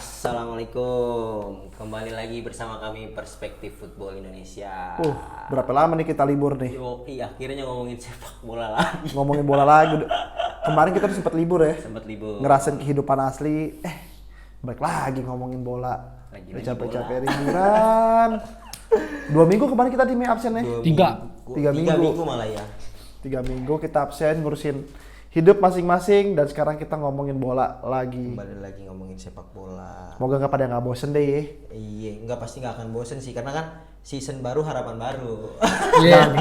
Assalamualaikum, kembali lagi bersama kami Perspektif Football Indonesia. Berapa lama nih kita libur nih? Akhirnya ngomongin sepak bola lagi. Ngomongin bola lagi. Kemarin kita tuh sempat libur ya. Sempat libur. Ngerasain kehidupan asli. Balik lagi ngomongin bola. Lagi Capek-capek liburan. 2 minggu kemarin kita di absen ya? 3 minggu malah ya. 3 minggu kita absen ngurusin hidup masing-masing dan sekarang kita ngomongin bola lagi. Kembali lagi ngomongin sepak bola. Semoga nggak bosen deh ya. Iya, pasti nggak akan bosen sih karena kan season baru harapan baru. Iya.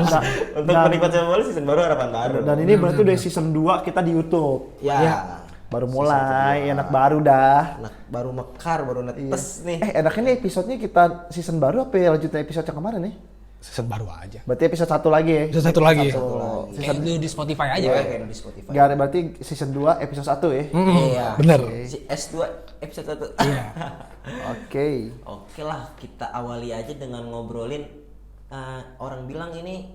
Untuk penikmat sepak bola season baru harapan baru. Dan ini berarti udah season 2 kita di YouTube. Ya. Baru mulai, enak baru dah. Anak baru mekar, baru netes nih. Enaknya nih episodenya kita season baru apa ya lanjutin episode yang kemarin nih? Season baru aja. Berarti episode 1 lagi ya? Episode 1 lagi. Season Kayak di Spotify aja. Iya, kayak di Spotify. Gak ada, berarti season 2 episode 1 ya? Iya. Bener. Si S2 episode 1. Iya. Oke lah, kita awali aja dengan ngobrolin orang bilang ini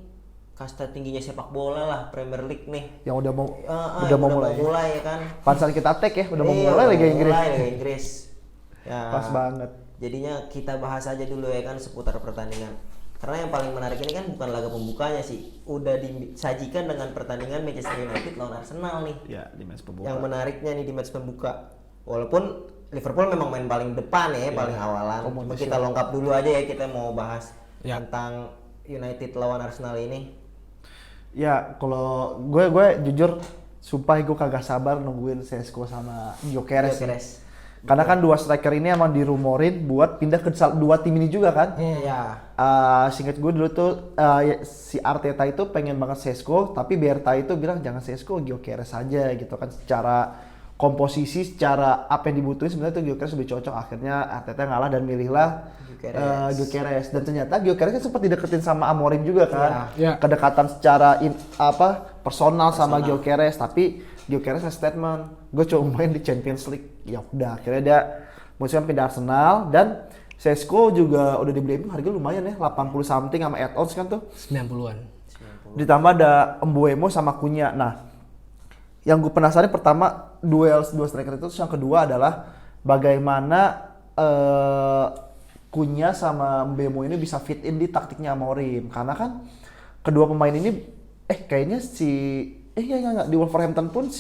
kasta tingginya sepak bola lah, Premier League nih. Yang udah mau mulai ya kan. Pansan kita tag ya, udah mau mulai Liga Inggris. Liga Inggris. Ya. Pas banget. Jadinya kita bahas aja dulu ya kan seputar pertandingan. Karena yang paling menarik ini kan bukan laga pembukanya sih, udah disajikan dengan pertandingan Manchester United lawan Arsenal nih. Ya, di match pembuka. Yang menariknya nih di match pembuka, walaupun Liverpool memang main paling depan ya, paling awalan. Kita lengkap dulu aja ya, kita mau bahas tentang United lawan Arsenal ini. Ya, kalau gue jujur, sumpah gue kagak sabar nungguin CSKA sama Gyökeres. Karena kan 2 striker ini emang dirumorin buat pindah ke 2 tim ini juga kan. Iya. Singkat gue dulu tuh si Arteta itu pengen banget CSKA, tapi Berta itu bilang jangan CSKA, Gyökeres aja gitu kan. Secara komposisi, secara apa yang dibutuhin sebenarnya tuh Gyökeres lebih cocok. Akhirnya Arteta ngalah dan milihlah Gyökeres. Dan ternyata Gyökeres kan sempat dideketin sama Amorim juga kan. Iya. Kedekatan secara personal sama Gyökeres, tapi Gyökeres statement, gue cuma main di Champions League. Ya udah, akhirnya dia musim pindah Arsenal dan Sesko juga udah dibeli harganya lumayan ya, 80 something sama add-ons kan tuh. 90-an. Ditambah ada Mbeumo sama Cunha. Nah, yang gue penasaran pertama duel 2 striker itu, terus yang kedua adalah bagaimana Cunha sama Mbeumo ini bisa fit in di taktiknya Amorim. Karena kan kedua pemain ini kayaknya di Wolverhampton pun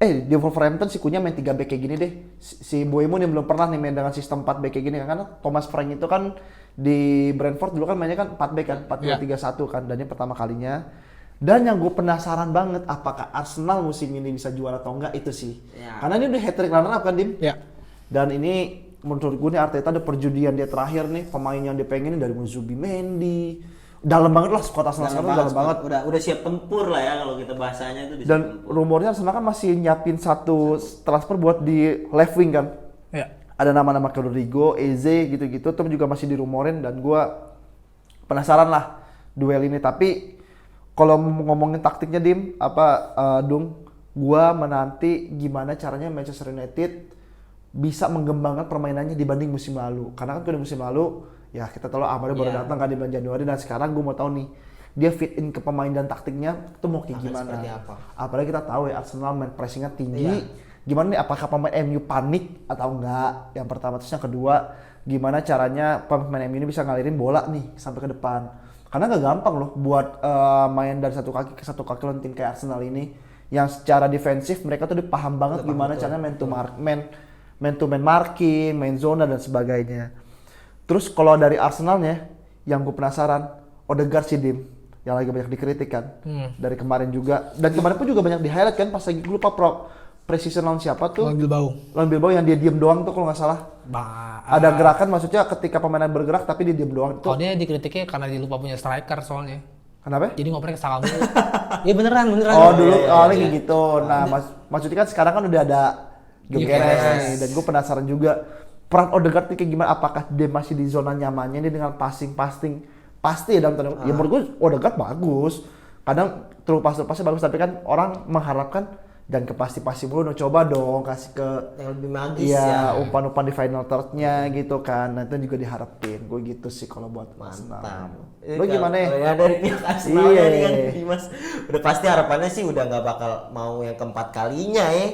di Wolverhampton si Cunha main 3 back kayak gini deh. Si Mbeumo nih belum pernah nih main dengan sistem 4 back kayak gini kan. Karena Thomas Frank itu kan di Brentford dulu kan mainnya kan 4 back kan, 4-2-3-1 kan, dan ini pertama kalinya. Dan yang gue penasaran banget apakah Arsenal musim ini bisa juara atau enggak itu sih. Ya. Karena ini udah hat-trick runner up kan, Dim? Ya. Dan ini menurut gue nih Arteta ada perjudian dia terakhir nih, pemain yang dia pengenin dari Zubimendi. Dalam banget lah squad Arsenal sekarang, dalam banget. Udah siap tempur lah ya kalau kita bahasanya itu. Dan rumornya Arsenal kan masih nyiapin satu transfer buat di left wing kan. Ya. Ada nama-nama kayak Rodrigo, Eze gitu-gitu, itu juga masih dirumorin dan gua penasaran lah duel ini. Tapi kalau ngomongin taktiknya Dim, Dung, gua menanti gimana caranya Manchester United bisa mengembangkan permainannya dibanding musim lalu. Karena kan musim lalu ya kita tahu Ahmad baru datang kan di bulan Januari, dan sekarang gue mau tahu nih dia fit in ke pemain dan taktiknya itu mau kayak gimana. Apa? Apalagi kita tahu ya Arsenal main pressingnya tinggi. Gimana nih, apakah pemain MU panik atau enggak? Yang pertama, terus yang kedua gimana caranya pemain MU ini bisa ngalirin bola nih sampai ke depan. Karena nggak gampang loh buat main dari satu kaki ke satu kaki lawan tim kayak Arsenal ini yang secara defensif mereka tuh paham banget gimana caranya main to man marking, main zona dan sebagainya. Terus kalau dari Arsenalnya, yang gue penasaran, Odegaard sih Dim, yang lagi banyak dikritik kan, dari kemarin juga. Dan kemarin pun juga banyak di-highlight kan, pas lagi gue lupa precision lawan siapa tuh. Lawan Bilbao yang dia diem doang tuh kalau nggak salah. Ada gerakan, maksudnya ketika pemainan bergerak tapi dia diem doang. Kalau dia dikritiknya karena dia lupa punya striker soalnya. Kenapa? Jadi ngopernya ke salah mulu. Iya beneran. Oh dulu awalnya kayak gitu. Nah maksudnya kan sekarang kan udah ada Gyökeres nih, dan gue penasaran juga peran Odegaard ini kayak gimana, apakah dia masih di zona nyamannya dia dengan passing pasti ya dalam ya menurut gue Odegaard bagus, kadang pasnya bagus, tapi kan orang mengharapkan Dan ke pasti Bruno, coba dong kasih ke yang lebih magis ya. iya, umpan-umpan di final third-nya gitu kan. Nanti juga diharapin. Gue gitu sih kalau buat Arsenal. Lo gimana ya? Kalau ya dari pihak Arsenal Iya. nih kan Dimas, udah pasti harapannya sih udah nggak bakal mau yang keempat kalinya ya.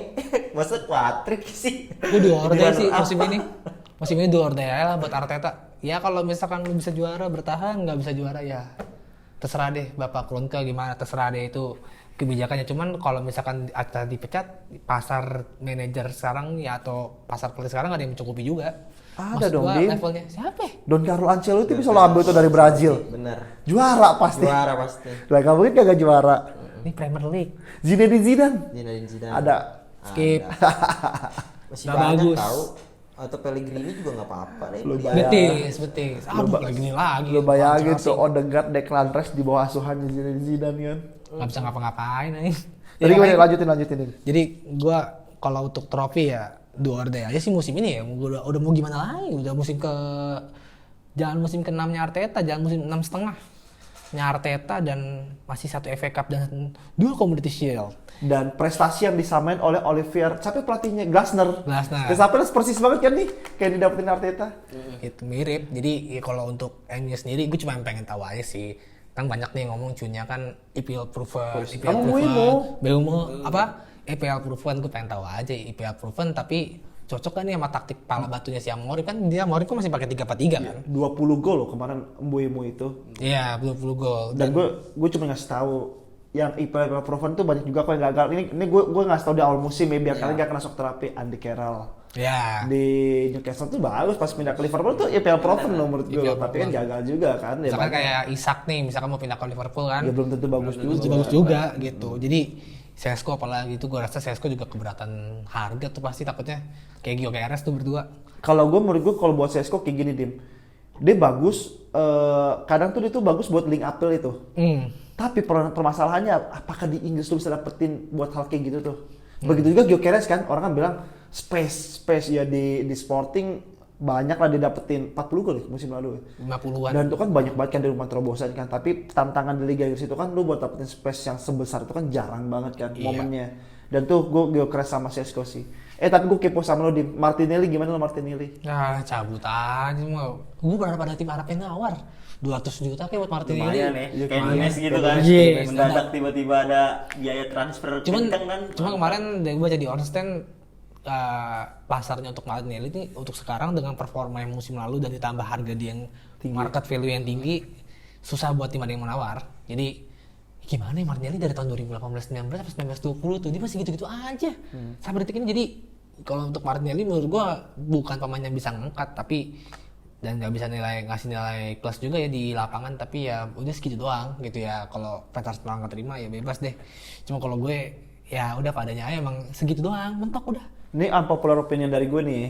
Masa kuatrik sih. Gue dua Jadi order sih runner up. musim ini dua order ya lah buat Arteta. Ya kalau misalkan lu bisa juara bertahan, nggak bisa juara ya terserah deh Bapak Kroenke gimana, terserah deh itu kebijakannya. Cuman kalau misalkan Arteta dipecat, pasar manajer sekarang ya atau pasar pelatih sekarang ada yang mencukupi juga. Ada Maksud dong, gua Dim. levelnya siapa ya? Don Carlo Ancelotti bisa lo ambil tuh dari Brazil. Bener. Juara pasti. Juara pasti. Lah gak mungkin kagak juara. Ini Premier League. Zinedine Zidane. Zinedine Zidane. Ada. Skip. Masih Nggak banyak bagus. tahu. Atau Pellegrini juga nggak apa-apa deh. Lu Dia- Betis. Lagi nih lagi. Lo bayangin Chelsea. tuh Odegaard, Declan Rice di bawah asuhannya Zinedine Zidane kan. Nggak bisa ngapa-ngapain nih. Jadi gimana lanjutin Dim. Jadi gua kalau untuk trofi ya dua order aja sih musim ini ya. Gua udah mau gimana lagi? Udah jangan musim ke-6-nya Arteta, jangan musim 6,5-nya Arteta dan masih satu FA Cup dan 2 Community Shield. Dan prestasi yang disamain oleh Olivier, siapa pelatihnya? Glasner. Glasner. Persis banget kan nih, kayak didapetin Arteta. Itu mirip. Jadi ya kalau untuk MU sendiri gue cuma pengen tahu aja sih. Kan banyak nih ngomong cunya kan EPL proven, Kamu Mbeumo. apa? EPL proven, gue pengen tahu aja EPL proven tapi cocok kan nih sama taktik pala batunya si Amorim kan. Dia Amorim kan masih pakai 3-4-3 kan. 20 gol loh kemarin Mbeumo itu. Iya, 20 gol. Dan gue cuma ngasih tahu yang IPL proven tuh banyak juga kok yang gagal. Ini gue ngasih tahu di awal musim ya biar kalian gak kena shock terapi. Andy Carroll Ya. di Newcastle tuh bagus, pas pindah ke Liverpool tuh IPL proven loh menurut gue, IPL tapi kan proven. gagal juga kan. Ya, Misalkan kayak Isak nih, misalkan mau pindah ke Liverpool kan. ya belum tentu bagus juga. Bagus juga gitu. Jadi Sesko apalagi itu gue rasa Sesko juga keberatan harga tuh pasti takutnya kayak Gio KRS tuh berdua. Kalau gue menurut gue kalau buat Sesko kayak gini Dim, dia bagus. Kadang tuh dia tuh bagus buat link appeal itu. Tapi permasalahannya apakah di Inggris lu bisa dapetin buat hal kayak gitu tuh. Begitu juga Gyökeres kan, orang kan bilang space ya di Sporting banyak lah dia dapetin 40 gol musim lalu. 50-an. Dan itu kan banyak banget kan di rumah terobosan kan. Tapi tantangan di Liga Inggris itu kan lu buat dapetin space yang sebesar itu kan jarang banget kan momennya. Dan tuh gue Gyökeres sama Sesko sih. Tapi gue kepo sama lo di Martinelli, gimana lo Martinelli? Nah, cabut aja mau. Gue berharap ada tim Arab yang nawar 200 juta kayak buat Martinelli. Lumayan ya, kayak Nunes gitu kan. Iya. Mendadak tiba-tiba ada biaya transfer Cuman kenceng kan. kemarin gue baca di Ornstein pasarnya untuk Martinelli ini untuk sekarang dengan performa yang musim lalu dan ditambah harga dia yang market value yang tinggi, susah buat tim ada yang menawar. Jadi gimana ya Martinelli dari tahun 2018-19 sampai 19-20 tuh dia masih gitu-gitu aja sampai detik ini. Jadi kalau untuk Martinelli menurut gua bukan pemain yang bisa ngangkat tapi dan nggak bisa ngasih nilai plus juga ya di lapangan, tapi ya udah segitu doang gitu ya. Kalau Peter Arsenal nggak terima ya bebas deh. Cuma kalau gue ya udah padanya aja, emang segitu doang, mentok udah. Ini unpopular opinion dari gue nih.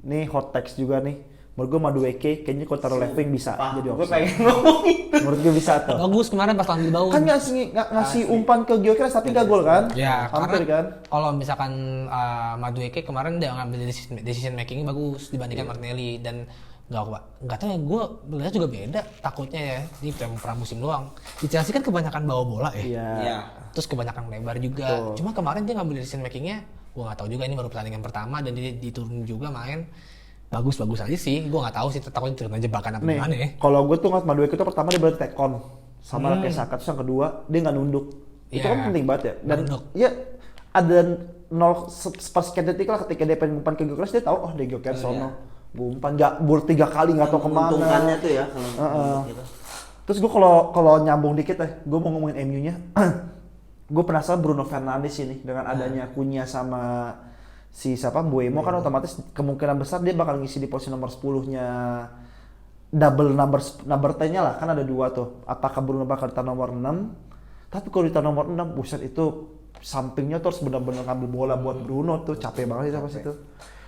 Ini hot text juga nih. Menurut gue Madueke kayaknya kalau taruh left wing bisa jadi Gue opsi. pengen ngomong itu. Menurut gue bisa tuh. Bagus kemarin pas lawan Bilbao. Kan ngasih umpan ke Gyökeres tapi gak gol kan? Ya, Hampir karena kan? kalau misalkan Madueke kemarin dia ngambil decision makingnya bagus dibandingkan Martinelli. Dan nggak tahu ya, gue melihat juga beda takutnya ya, ini pramusim doang. Di Chelsea kan kebanyakan bawa bola ya, Iya. terus kebanyakan lebar juga. Cuma kemarin dia ngambil decision makingnya, gue nggak tahu juga, ini baru pertandingan pertama dan dia diturun juga main bagus aja sih. Gue nggak tahu sih, takutnya terkena jebakan apa Nih, gimana ya. kalau gue tuh ngeliat Madueke itu pertama dia berarti take on sama kayak Saka, terus yang kedua dia nggak nunduk. Itu Iya, kan penting banget ya. Dan nunduk. ya ada 0% detik lah ketika dia pengen umpan ke Gyökeres, dia tahu oh dia Gyökeres sono. Gue umpan bur 3 kali nggak tahu kemana. Menguntungkannya tuh ya kalau gitu. Terus gue kalau nyambung dikit gue mau ngomongin MU-nya. Gue penasaran Bruno Fernandes ini dengan adanya Cunha sama si siapa Mbeumo kan otomatis kemungkinan besar dia bakal ngisi di posisi nomor 10-nya double number 10-nya lah, kan ada 2 tuh. Apakah Bruno bakal ditaruh nomor 6? Tapi kalau ditaruh nomor 6, buset itu sampingnya tuh harus benar-benar ngambil bola buat Bruno tuh, capek banget sama situ.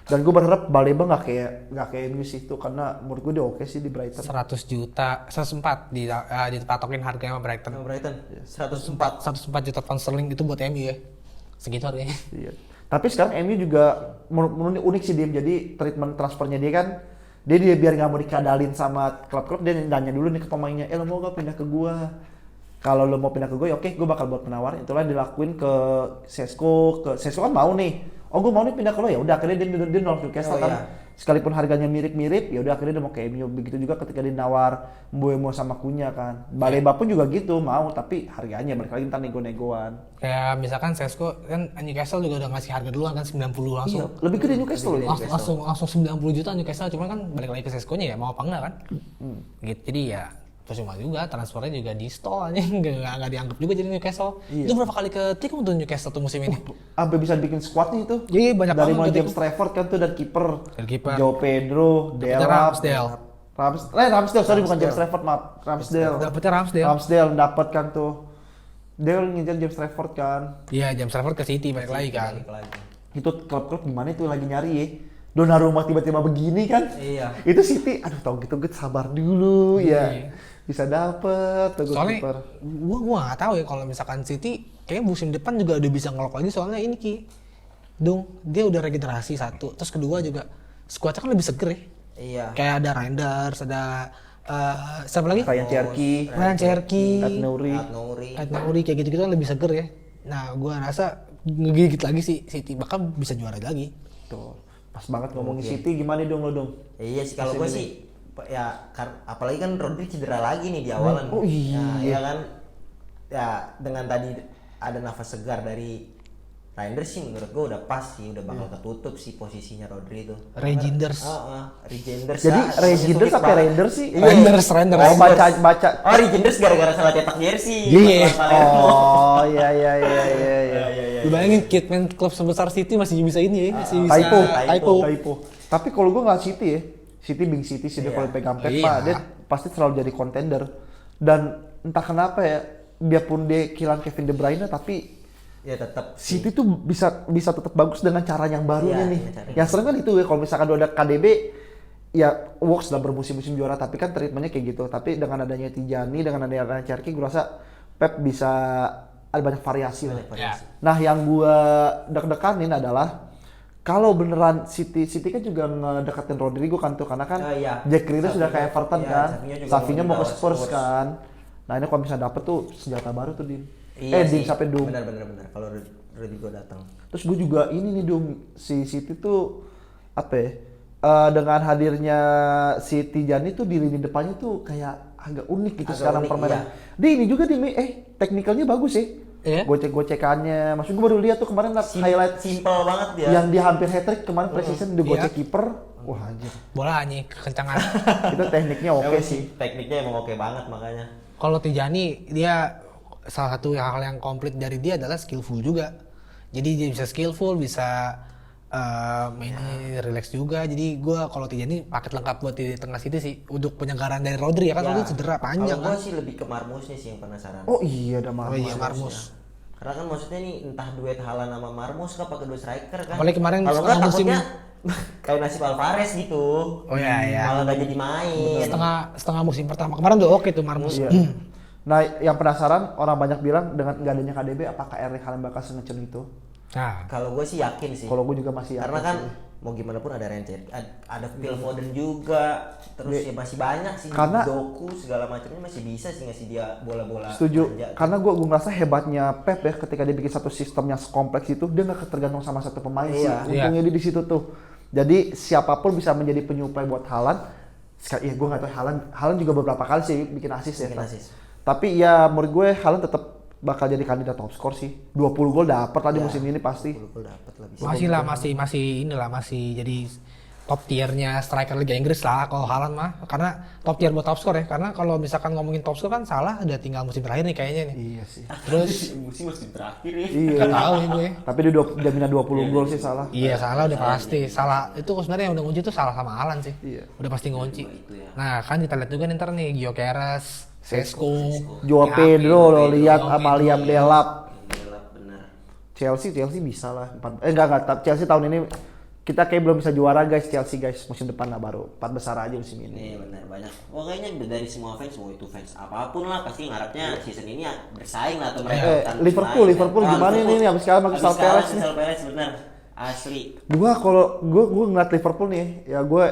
Dan gue berharap Baleba nggak kayak MU sih itu, karena menurut gue dia oke sih di Brighton. 100 juta, 104 dipatokin harganya sama Brighton. Sama Brighton 104. 104 juta pound sterling itu buat MU ya. Segitu harganya. Iya. Tapi sekarang MU juga unik sih dia, jadi treatment transfernya dia kan biar nggak mau dikadalin sama klub-klub, dia nanya dulu nih ke pemainnya, lo mau gak pindah ke gua? kalau lo mau pindah ke gue, oke, gue bakal buat penawaran. Itulah yang dilakuin ke Sesko kan mau nih. Oh, gue mau nih pindah ke lo, ya udah akhirnya dia nolak Newcastle kan. Iya. Sekalipun harganya mirip-mirip, ya udah akhirnya dia mau ke MU. Begitu juga ketika dinawar Mbeumo sama Cunha kan. Baleba pun juga gitu, mau tapi harganya balik lagi ntar nego-negoan. Kayak misalkan Sesko kan Newcastle juga udah ngasih harga duluan kan 90 langsung. Iya, lebih gede Newcastle loh. Langsung 90 juta Newcastle, cuman kan balik lagi ke Sesko-nya ya mau apa enggak kan? Gitu. Jadi ya percuma juga, transfernya juga di stall aja, nggak dianggap juga jadi Newcastle. Itu berapa kali ketikung untuk Newcastle tuh musim ini? Sampai bisa bikin squadnya itu. Iya, banyak dari banget mulai ketikung. James Trafford kan tuh dan kiper. Kiper. Joe Pedro, Delap, Ramsdale, sorry bukan James Trafford, maaf. Dapetnya Ramsdale. Ramsdale dapat kan tuh. Dia ngejar James Trafford kan. Iya, James Trafford ke City balik lagi kan. Itu klub-klub gimana itu lagi nyari ya. Donnarumma tiba-tiba begini kan. Iya. Itu City, aduh tau gitu sabar dulu ya. Bisa dapet tuh Soalnya kiper. gua nggak tahu ya kalau misalkan City kayaknya musim depan juga udah bisa ngelok lagi soalnya ini Ki. Dia udah regenerasi satu, terus kedua juga skuadnya kan lebih seger ya. Iya. Kayak ada Reinders, ada siapa lagi? Ryan Cherki, Ait Nouri kayak gitu-gitu kan lebih seger ya. Nah, gua rasa ngegigit lagi sih City bakal bisa juara lagi. Tuh, pas banget ngomongin City gimana dong lo dong? Iya sih kalau gue sih ya apalagi kan Rodri cedera lagi nih di awalan. Oh iya. Nah, iya kan. Ya dengan tadi ada nafas segar dari Reinders sih menurut gue udah pas sih, udah bakal ketutup sih posisinya Rodri itu. Regenders. Regenders. Jadi Regenders apa Reinders sih? Reinders. Oh, baca. Oh, Regenders gara-gara salah cetak jersey. Iya. Oh, iya. Lu bayangin Kitman klub sebesar City masih bisa ini ya, masih bisa Typo. Tapi kalau gue nggak City ya, City sih dia kalau pegang Pep Pak, dia pasti selalu jadi contender. Dan entah kenapa ya, biarpun dia kehilangan Kevin De Bruyne tapi ya tetap City tuh bisa tetap bagus dengan cara yang barunya nih. Yang sering kan itu ya, kalau misalkan udah KDB ya works lah bermusim-musim juara, tapi kan treatmentnya kayak gitu. Tapi dengan adanya Tijani, dengan adanya Cherki, gue rasa Pep bisa ada banyak variasi lah. Nah, yang gue deg-deganin adalah kalau beneran City kan juga ngedekatin Rodrigo kan tuh, karena kan Jack Grealish sudah ke Everton kan, Savinho mau ke Spurs kan. Nah ini kalau misalnya dapet tuh senjata baru tuh Din. Din sampai Dum. Benar kalau Rodrigo datang. Terus gue juga ini nih Dum, si City tuh apa ya? Dengan hadirnya si Tijani tuh di lini depannya tuh kayak agak unik gitu sekarang permainan. Dia ini juga teknikalnya bagus ya. Gocek-gocekannya, maksud gue baru lihat tuh kemarin highlight simple banget dia. Yang dia hampir hat-trick kemarin precision dia gocek kiper. Wah anjir. Bola anjing kekencangan. Itu tekniknya oke sih. Tekniknya emang oke banget makanya. Kalau Tijani dia salah satu hal yang komplit dari dia adalah skillful juga. Jadi dia bisa skillful, bisa mainnya relax juga. Jadi gue kalau Tijani paket lengkap buat di tengah City sih untuk penyegaran dari Rodri ya kan. Rodri cedera panjang kan. Kalau gue sih lebih ke Marmusnya sih yang penasaran. Oh iya ada Marmus. Oh iya Marmus. Karena kan maksudnya nih entah duet Haaland sama Marmus kan pakai dua striker kan. Apalagi kemarin kalau nggak takutnya kayak nasib Alvarez gitu. Oh iya. Malah nggak jadi main. Setengah musim pertama kemarin udah oke tuh Marmus. Iya. Nah yang penasaran orang banyak bilang dengan nggak adanya KDB apakah Erling Haaland bakal sengencen itu? Nah, kalau gue sih yakin sih. Kalau gue juga masih yakin. Karena kan mau gimana pun ada Rencer, ada Phil Foden juga, terus ya masih banyak sih. Karena Doku segala macamnya masih bisa sih ngasih dia bola-bola. Setuju. Karena gue ngerasa hebatnya Pep ya ketika dia bikin satu sistem yang kompleks itu dia nggak tergantung sama satu pemain sih. Untungnya dia di situ tuh. Jadi siapapun bisa menjadi penyuplai buat Haaland. Ya gue nggak tahu Haaland juga beberapa kali sih bikin assist ya. Tapi ya menurut gue Haaland tetap bakal jadi kandidat top skor sih. 20 gol dapat lah di musim ini pasti. 20 gol dapat lah. Masih jadi top tiernya striker Liga Inggris lah kalau Haaland mah. Karena top tier buat top skor ya. Karena kalau misalkan ngomongin top skor kan Salah udah tinggal musim terakhir nih kayaknya nih. Iya sih. Terus musim terakhir ya. Iya. Gak tahu nih gue. Tapi dia jaminan 20 gol sih Salah. Iya Salah udah pasti. Salah itu sebenarnya yang udah ngunci tuh Salah sama Haaland sih. Iya. Udah pasti ngunci. Nah kan kita lihat juga ntar nih Gyökeres, Sesko, Joao Pedro lo lihat sama Liam Delap. Benar. Chelsea bisa lah. Enggak. Chelsea tahun ini kita kayak belum bisa juara guys. Chelsea guys musim depan lah baru 4 besar aja musim ini. Iya benar banyak. Pokoknya dari semua fans mau itu fans apapun lah pasti ngarepnya season ini ya bersaing lah atau mereka. Liverpool gimana nih habis kalah sama Crystal Palace nih. Benar. Asli. Gua ngeliat Liverpool nih ya gue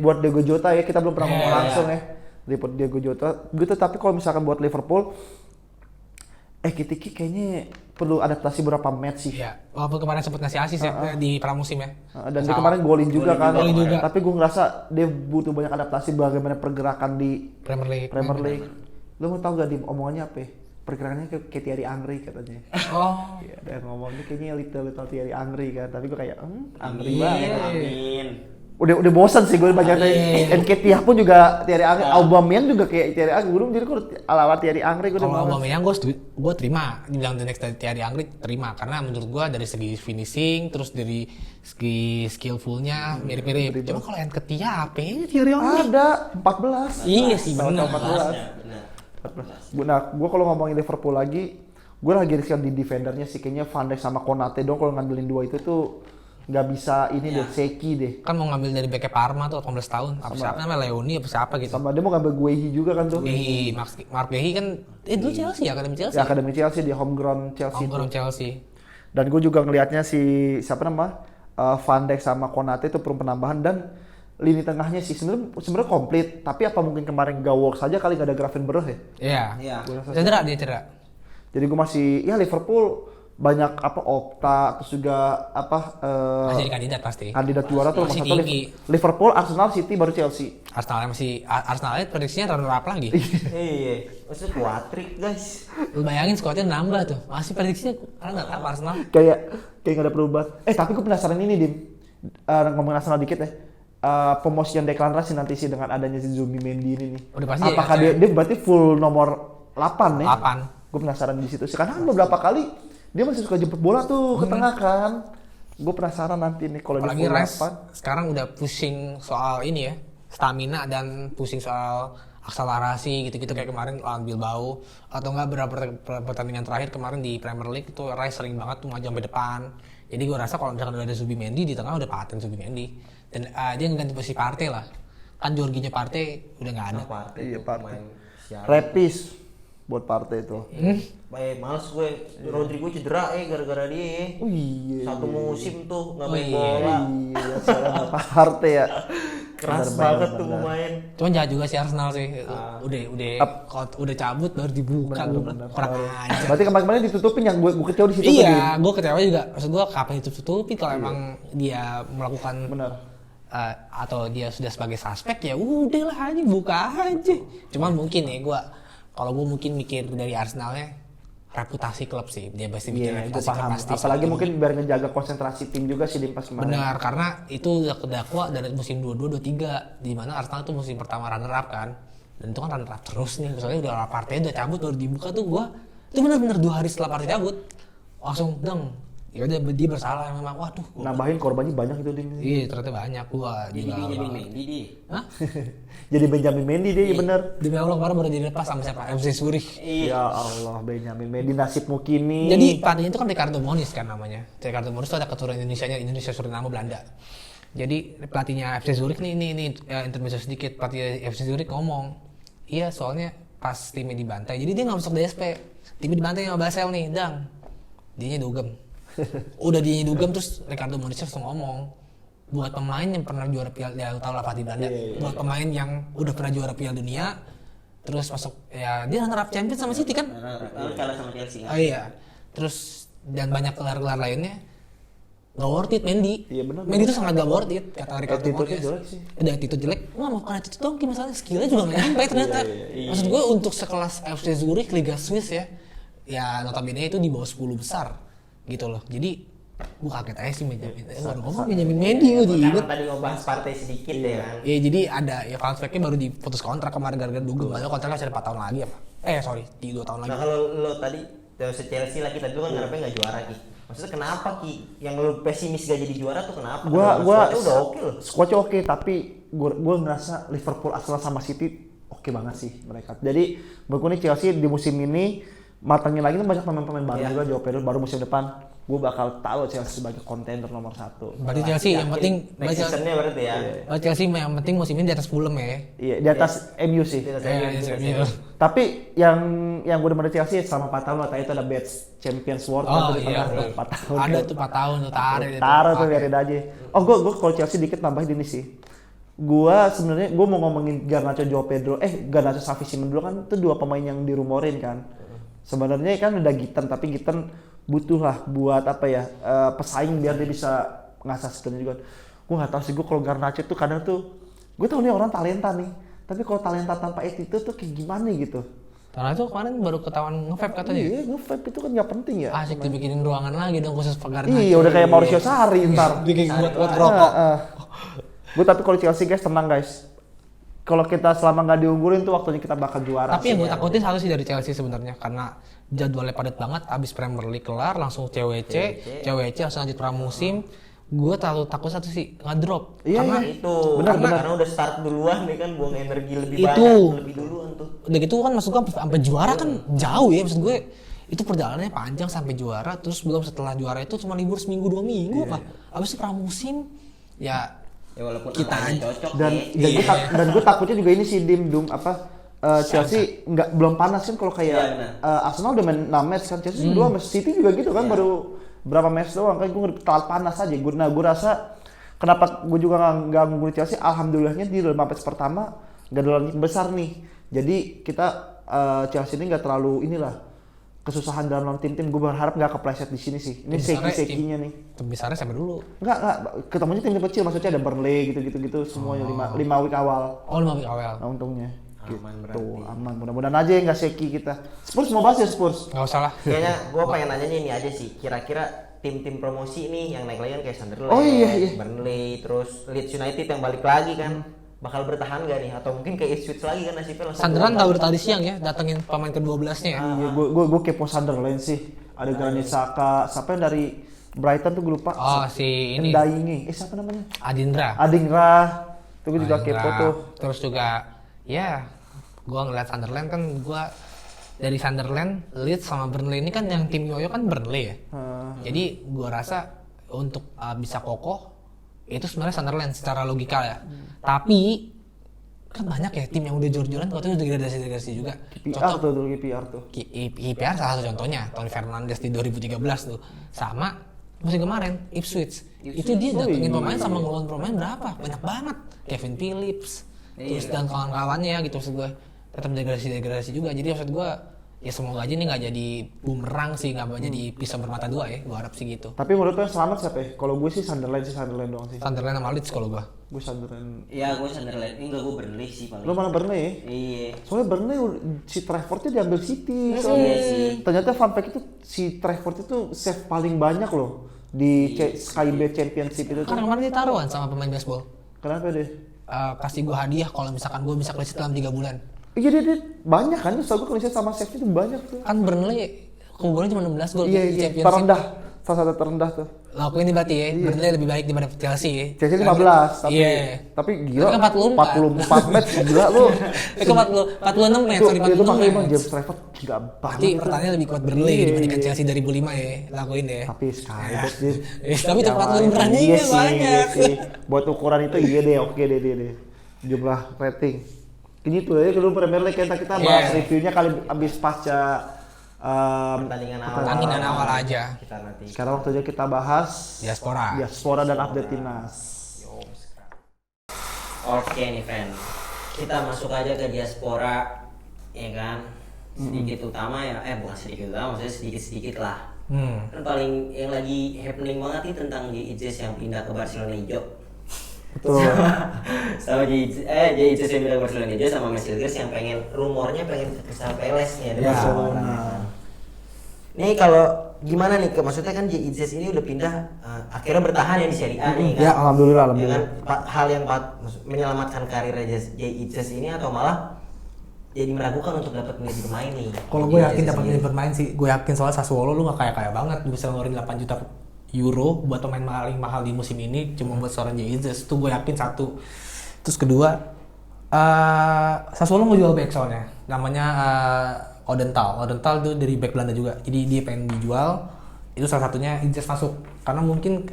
buat Diego Jota ya kita belum pernah ngomong langsung ya. Report Diego Jota gitu, tapi kalau misalkan buat Liverpool Ekitike kayaknya perlu adaptasi beberapa match sih. Iya, walaupun kemarin sempat ngasih asis ya di pramusim ya. Dan dia kemarin golin juga kan. Golin juga. Tapi gue ngerasa dia butuh banyak adaptasi bagaimana pergerakan di Premier League. Lu mau tau gak di omongannya apa? Pergerakannya kayak Thierry Henry katanya. Oh. Iya, dia ngomongnya kayaknya little Thierry Henry kan. Tapi gue kayak, Henry Iya, banget. amin. Udah bosan sih gue banyak Nketiah pun juga Thierry Henry, Aubameyang juga kayak Thierry Henry. Gue jadi kalau ala Thierry Henry gue udah Kalau males. Aubameyang gue terima, dibilang the next Thierry Henry terima karena menurut gue dari segi finishing terus dari segi skillfulnya mirip-mirip. Cuma kalau Nketiah apa ya Thierry Henry? Ada 14. Iya sih benar. 14. Nah, gue kalau ngomongin Liverpool lagi, gue lagi riskan di defendernya sih kayaknya Van Dijk sama Konate dong kalau ngandelin dua itu tuh nggak bisa ini deh, Seki deh. Kan mau ngambil dari beke Parma tuh 18 tahun. Apa siapa namanya Leoni apa siapa gitu. Sama dia mau ngambil Guehi juga kan tuh. Mark Guehi kan dulu Chelsea ya, akademi Chelsea. Ya, akademi Chelsea di homegrown Chelsea. Homegrown Chelsea. Dan gue juga ngelihatnya si siapa nama Van Dijk sama Konate itu perlu penambahan dan lini tengahnya sih sebenarnya komplit. Tapi apa mungkin kemarin gak work saja kali nggak ada Gravenberch ya? Iya. Iya. Cedera dia cedera. Jadi gue masih ya Liverpool banyak apa Opta terus juga apa Masih jadi kandidat pasti. kandidat juara tuh Masih nomor satu tinggi. Liverpool, Arsenal, City baru Chelsea. Arsenalnya prediksinya runner up lagi. Iya, maksudnya kuatrik guys. Lu bayangin squadnya nambah tuh. Masih prediksinya runner up Arsenal. Kayak nggak ada perubahan. Tapi gue penasaran ini Dim. Ngomongin Arsenal dikit ya. Pemosian Declan Rice nanti sih dengan adanya si Zubimendi ini nih. Udah pasti apakah ya, dia berarti full nomor 8 nih? 8. Gue penasaran di situ sih karena beberapa kali dia masih suka jemput bola tuh ke tengah kan. Gue penasaran nanti nih kalau dia Apalagi full Rice 8. sekarang udah pusing soal ini ya, stamina dan pusing soal akselerasi gitu-gitu kayak kemarin lawan Bilbao atau enggak beberapa pertandingan terakhir kemarin di Premier League itu Rice sering banget tuh maju sampai depan. Jadi gue rasa kalau misalkan udah ada Zubimendi di tengah udah paten Zubimendi dan dia ngeganti posisi Partey lah. Kan Jorginho Partey udah nggak ada. Iya, Partey. Repis buat Partey itu. Males gue, Rodrigo cedera gara-gara dia. Oh iya. Satu musim tuh nggak main bola. Iya, soalnya Partey ya. Keras Bener, banget bener, tuh bener. pemain. Cuman jahat juga sih Arsenal sih. Udah cabut baru dibuka gue kurang aja. Berarti kemarin ditutupin yang gue kecewa di situ tadi. Iya, gue kecewa juga. Maksud gue kapan ditutup-tutupin kalau emang dia melakukan Benar. atau dia sudah sebagai suspek ya udahlah aja buka aja. Cuman mungkin ya kalau gue mungkin mikir dari Arsenalnya reputasi klub sih, dia pasti mikir Iya, gue reputasi klub paham. pasti. Apalagi mungkin biar ngejaga konsentrasi tim juga sih di pas kemarin. Benar, karena itu udah kedakwa dari musim 22-23 di mana Arsenal tuh musim pertama runner up kan. Dan itu kan runner up terus nih. Misalnya udah Partey udah cabut baru dibuka tuh itu benar-benar 2 hari setelah Partey cabut langsung ya udah dia bersalah memang. Waduh. Nambahin korbannya banyak itu dia. Iya, ternyata banyak Jadi Benjamin Mendy dia. Hah? Jadi Benjamin Mendy dia, iya bener. Demi Allah kemarin baru dilepas sama siapa? FC Zurich. Ya Allah, Benjamin Mendy nasibmu kini. Jadi pelatihnya itu kan Ricardo Moniz kan namanya. Ricardo Moniz itu ada keturunan Indonesia Suriname Belanda. Jadi pelatihnya FC Zurich ini intermezzo sedikit, pelatih FC Zurich ngomong, iya soalnya pas timnya dibantai, jadi dia nggak masuk DSP, timnya dibantai sama Basel nih, dianya dugem. Udah dianya dugem terus Ricardo Moniz langsung ngomong, buat pemain yang pernah juara Piala, ya tau lah pelatih Belanda, buat pemain yang udah pernah juara Piala Dunia, terus masuk ya dia runner up Champions sama City kan? Kalah sama Chelsea kan? Oh iya, terus dan banyak gelar-gelar lainnya. Gak worth it Mendy. Iya benar. Mendy itu sangat gak worth it kata Ricardo Attitude-nya Moniz. jelek sih. Udah attitude jelek. Wah mau karena attitude dong masalah skillnya juga gak nyampe ternyata. Maksud gue untuk sekelas FC Zurich Liga Swiss ya notabene itu di bawah 10 besar gitu loh. Jadi gue kaget aja sih baru ngomong Benjamin Mendy gue diinget. Tadi ngebahas Partey sedikit ya kan. Iya jadi ada ya Van Dijk baru diputus kontrak kemarin gara-gara dugem. Padahal kontraknya masih ada 4 tahun lagi apa? Sorry 2 tahun lagi. Nah kalau lo tadi Chelsea lah kita dulu kan ngarepnya nggak juara Ki. Maksudnya kenapa Ki? Yang lo pesimis gak jadi juara tuh kenapa? Gua Squadnya udah oke loh. Squadnya oke, tapi gua ngerasa Liverpool, Arsenal sama City oke banget sih mereka. Jadi menurutku nih Chelsea di musim ini matangin lagi kan banyak pemain-pemain baru juga. Joe Pedro baru musim depan gue bakal tahu Chelsea sebagai kontender nomor 1. Berarti Chelsea yang penting Next seasonnya berarti ya. Chelsea yang penting musim ini di atas Fulham ya. Iya, di atas MU sih. Tapi yang gue demen Chelsea selama 4 tahun itu ada Batch Champions World Oh iya, 4 tahun. ada tuh 4 tahun tuh Taruh tuh biarin aja. Oh gue kalau Chelsea dikit nambahin ini sih. Gue sebenarnya mau ngomongin Garnacho Joao Pedro, Garnacho Xavi Simons dulu kan itu 2 pemain yang dirumorin kan. Sebenarnya kan udah Gitten, tapi Gitten butuh lah buat apa ya, pesaing biar dia bisa ngasah skillnya juga. Gue nggak tahu sih, gue kalau Garnacho tuh kadang tuh, gue tahu nih orang talenta nih, tapi kalau talenta tanpa attitude tuh kayak gimana gitu. Karena itu kemarin baru ketahuan nge-vape katanya. Iya, nge-vape itu kan nggak penting ya. Asik dibikinin ruangan lagi dong khusus Garnacho. Iya, udah kayak Mauricio Sarri ntar. Bikin buat rokok. Gue tapi kalau Chelsea guys, tenang guys. Kalau kita selama nggak diunggulin tuh waktunya kita bakal juara. Tapi yang gue takutin satu sih dari Chelsea sebenarnya, karena jadwalnya padat banget, abis Premier League kelar langsung CWC langsung lanjut pramusim. Gue terlalu takut satu sih ngedrop. Iya, karena itu benar. karena udah start duluan nih kan, buang energi lebih Itu. banyak, lebih duluan tuh. Udah gitu kan maksud gue sampai juara kan jauh ya, maksud gue itu perjalanannya panjang sampai juara, terus belum setelah juara itu cuma libur seminggu 2 minggu apa. Abis itu pramusim ya Walaupun kita angkanya cocok Dan gue takutnya juga ini sih Chelsea belum panas kan, kalau kayak Arsenal udah main 6 match kan, Chelsea dua match, City juga gitu kan, baru berapa match doang kan, gue telat panas aja. Gue rasa kenapa gue juga nggak ngungguin Chelsea, alhamdulillahnya di dalam match pertama nggak ada lawan besar nih, jadi kita Chelsea ini nggak terlalu kesusahan dalam lawan tim-tim. Gue berharap nggak kepleset di sini sih. Ini seki-sekinya nih. tim besarnya siapa dulu? Enggak, ketemunya tim kecil, maksudnya ada Burnley gitu semuanya 5 week awal. Oh 5 week awal. Nah, untungnya. Aman Gitu, berarti. aman. Mudah-mudahan aja ya nggak seki kita. Spurs mau bahas ya Spurs? Nggak usah lah. Kayaknya gue pengen nanyanya ini aja sih, kira-kira tim-tim promosi nih yang naik lagi kan kayak Sunderland, Oh, iya. Burnley, terus Leeds United yang balik lagi kan, bakal bertahan gak nih? Atau mungkin kayak Ipswich lagi kan nasibnya langsung Sunderland turun. tahu tadi siang ya datengin pemain ke-12-nya ya. Iya, gue kepo Sunderland sih. Ada Granit Xhaka, siapa yang dari Brighton tuh gue lupa. Oh si ini Ndaingi. Siapa namanya? Adindra. Adingra. Tuh gue juga kepo Adindra. tuh. Terus juga ya gue ngeliat Sunderland kan, gue dari Sunderland, Leeds sama Burnley ini kan yang tim yoyo kan Burnley ya. Jadi gue rasa untuk bisa kokoh itu sebenarnya Sunderland secara logika ya. Tapi kan banyak ya tim yang udah jor-joran waktu itu udah degradasi juga. KPR tuh dulu, KPR tuh. KPR salah satu contohnya, Tony Fernandes di 2013 tuh. Sama musim kemarin Ipswich. Itu dia datengin pemain sama ngeluarin pemain berapa? Banyak banget. Kevin Phillips, terus dan kawan-kawannya gitu, maksud gue tetap degradasi juga. Jadi maksud gue ya semoga aja ini nggak jadi bumerang sih, nggak jadi pisau bermata dua ya. Gue harap sih gitu. Tapi menurut lo yang selamat siapa ya? Kalau gue sih Sunderland doang sih. Sunderland sama Leeds kalau gue. Gue Sunderland. Iya, gue Sunderland. Enggak, gue Burnley sih paling. Lo mana Burnley ya? Iya. Soalnya Burnley si Traffordnya diambil City. Iya sih. Ternyata fun fact itu si Trafford itu save paling banyak loh di Skybet Championship itu tuh. Karena kemarin ditaruhan sama pemain baseball. Kenapa deh? Kasih gue hadiah kalau misalkan gue bisa clean sheet dalam 3 bulan. Iya dia banyak kan, soalnya gue kalau sama save itu banyak tuh. Kan Burnley kebobolan cuma 16 gol Iya, di Championship. terendah. Salah satu terendah tuh. Lakuin ini berarti ya, Burnley lebih baik daripada Chelsea ya. Chelsea 15, tapi gila. Tapi kan 44 match gila lu. Ke 46 match, sorry 46 Itu makanya emang match. James Trafford gila Berarti banget. pertanyaan lebih kuat Burnley dibandingkan Chelsea 2005 ya, lakuin deh. Tapi Skybet dia. Tapi itu 40 berani Iya banyak. sih. Buat ukuran itu iya deh, oke deh. Jumlah rating. Ini tuh ya, kalau Premier League kita bahas reviewnya kali abis pasca Pertandingan awal aja. kita nanti. sekarang waktunya kita bahas diaspora dan update timnas. Oke nih friend, kita masuk aja ke diaspora, ya kan? Sedikit utama ya, bukan sedikit utama, maksudnya sedikit lah. Kan paling yang lagi happening banget nih tentang JIJS yang pindah ke Barcelona hijau. Betul. Sama JIJS yang pindah ke Barcelona hijau sama Mesilgers yang rumornya pengen ke Crystal Palace nih ada Barcelona. Nih kalau gimana nih, maksudnya kan JIJS ini udah pindah, akhirnya bertahan ya di Serie A nih kan? Ya alhamdulillah. Ya kan? Hal yang menyelamatkan karir JIJS ini atau malah jadi meragukan untuk dapat menjadi pemain nih? Kalau gue yakin dapat menjadi bermain sih, gue yakin soalnya Sassuolo lu nggak kaya banget bisa ngeluarin 8 juta euro buat pemain paling mahal di musim ini cuma buat seorang JIJS, itu gue yakin satu. Terus kedua, Sassuolo mau jual back soalnya, namanya Odental itu dari back Belanda juga, jadi dia pengen dijual. Itu salah satunya JIJS masuk karena mungkin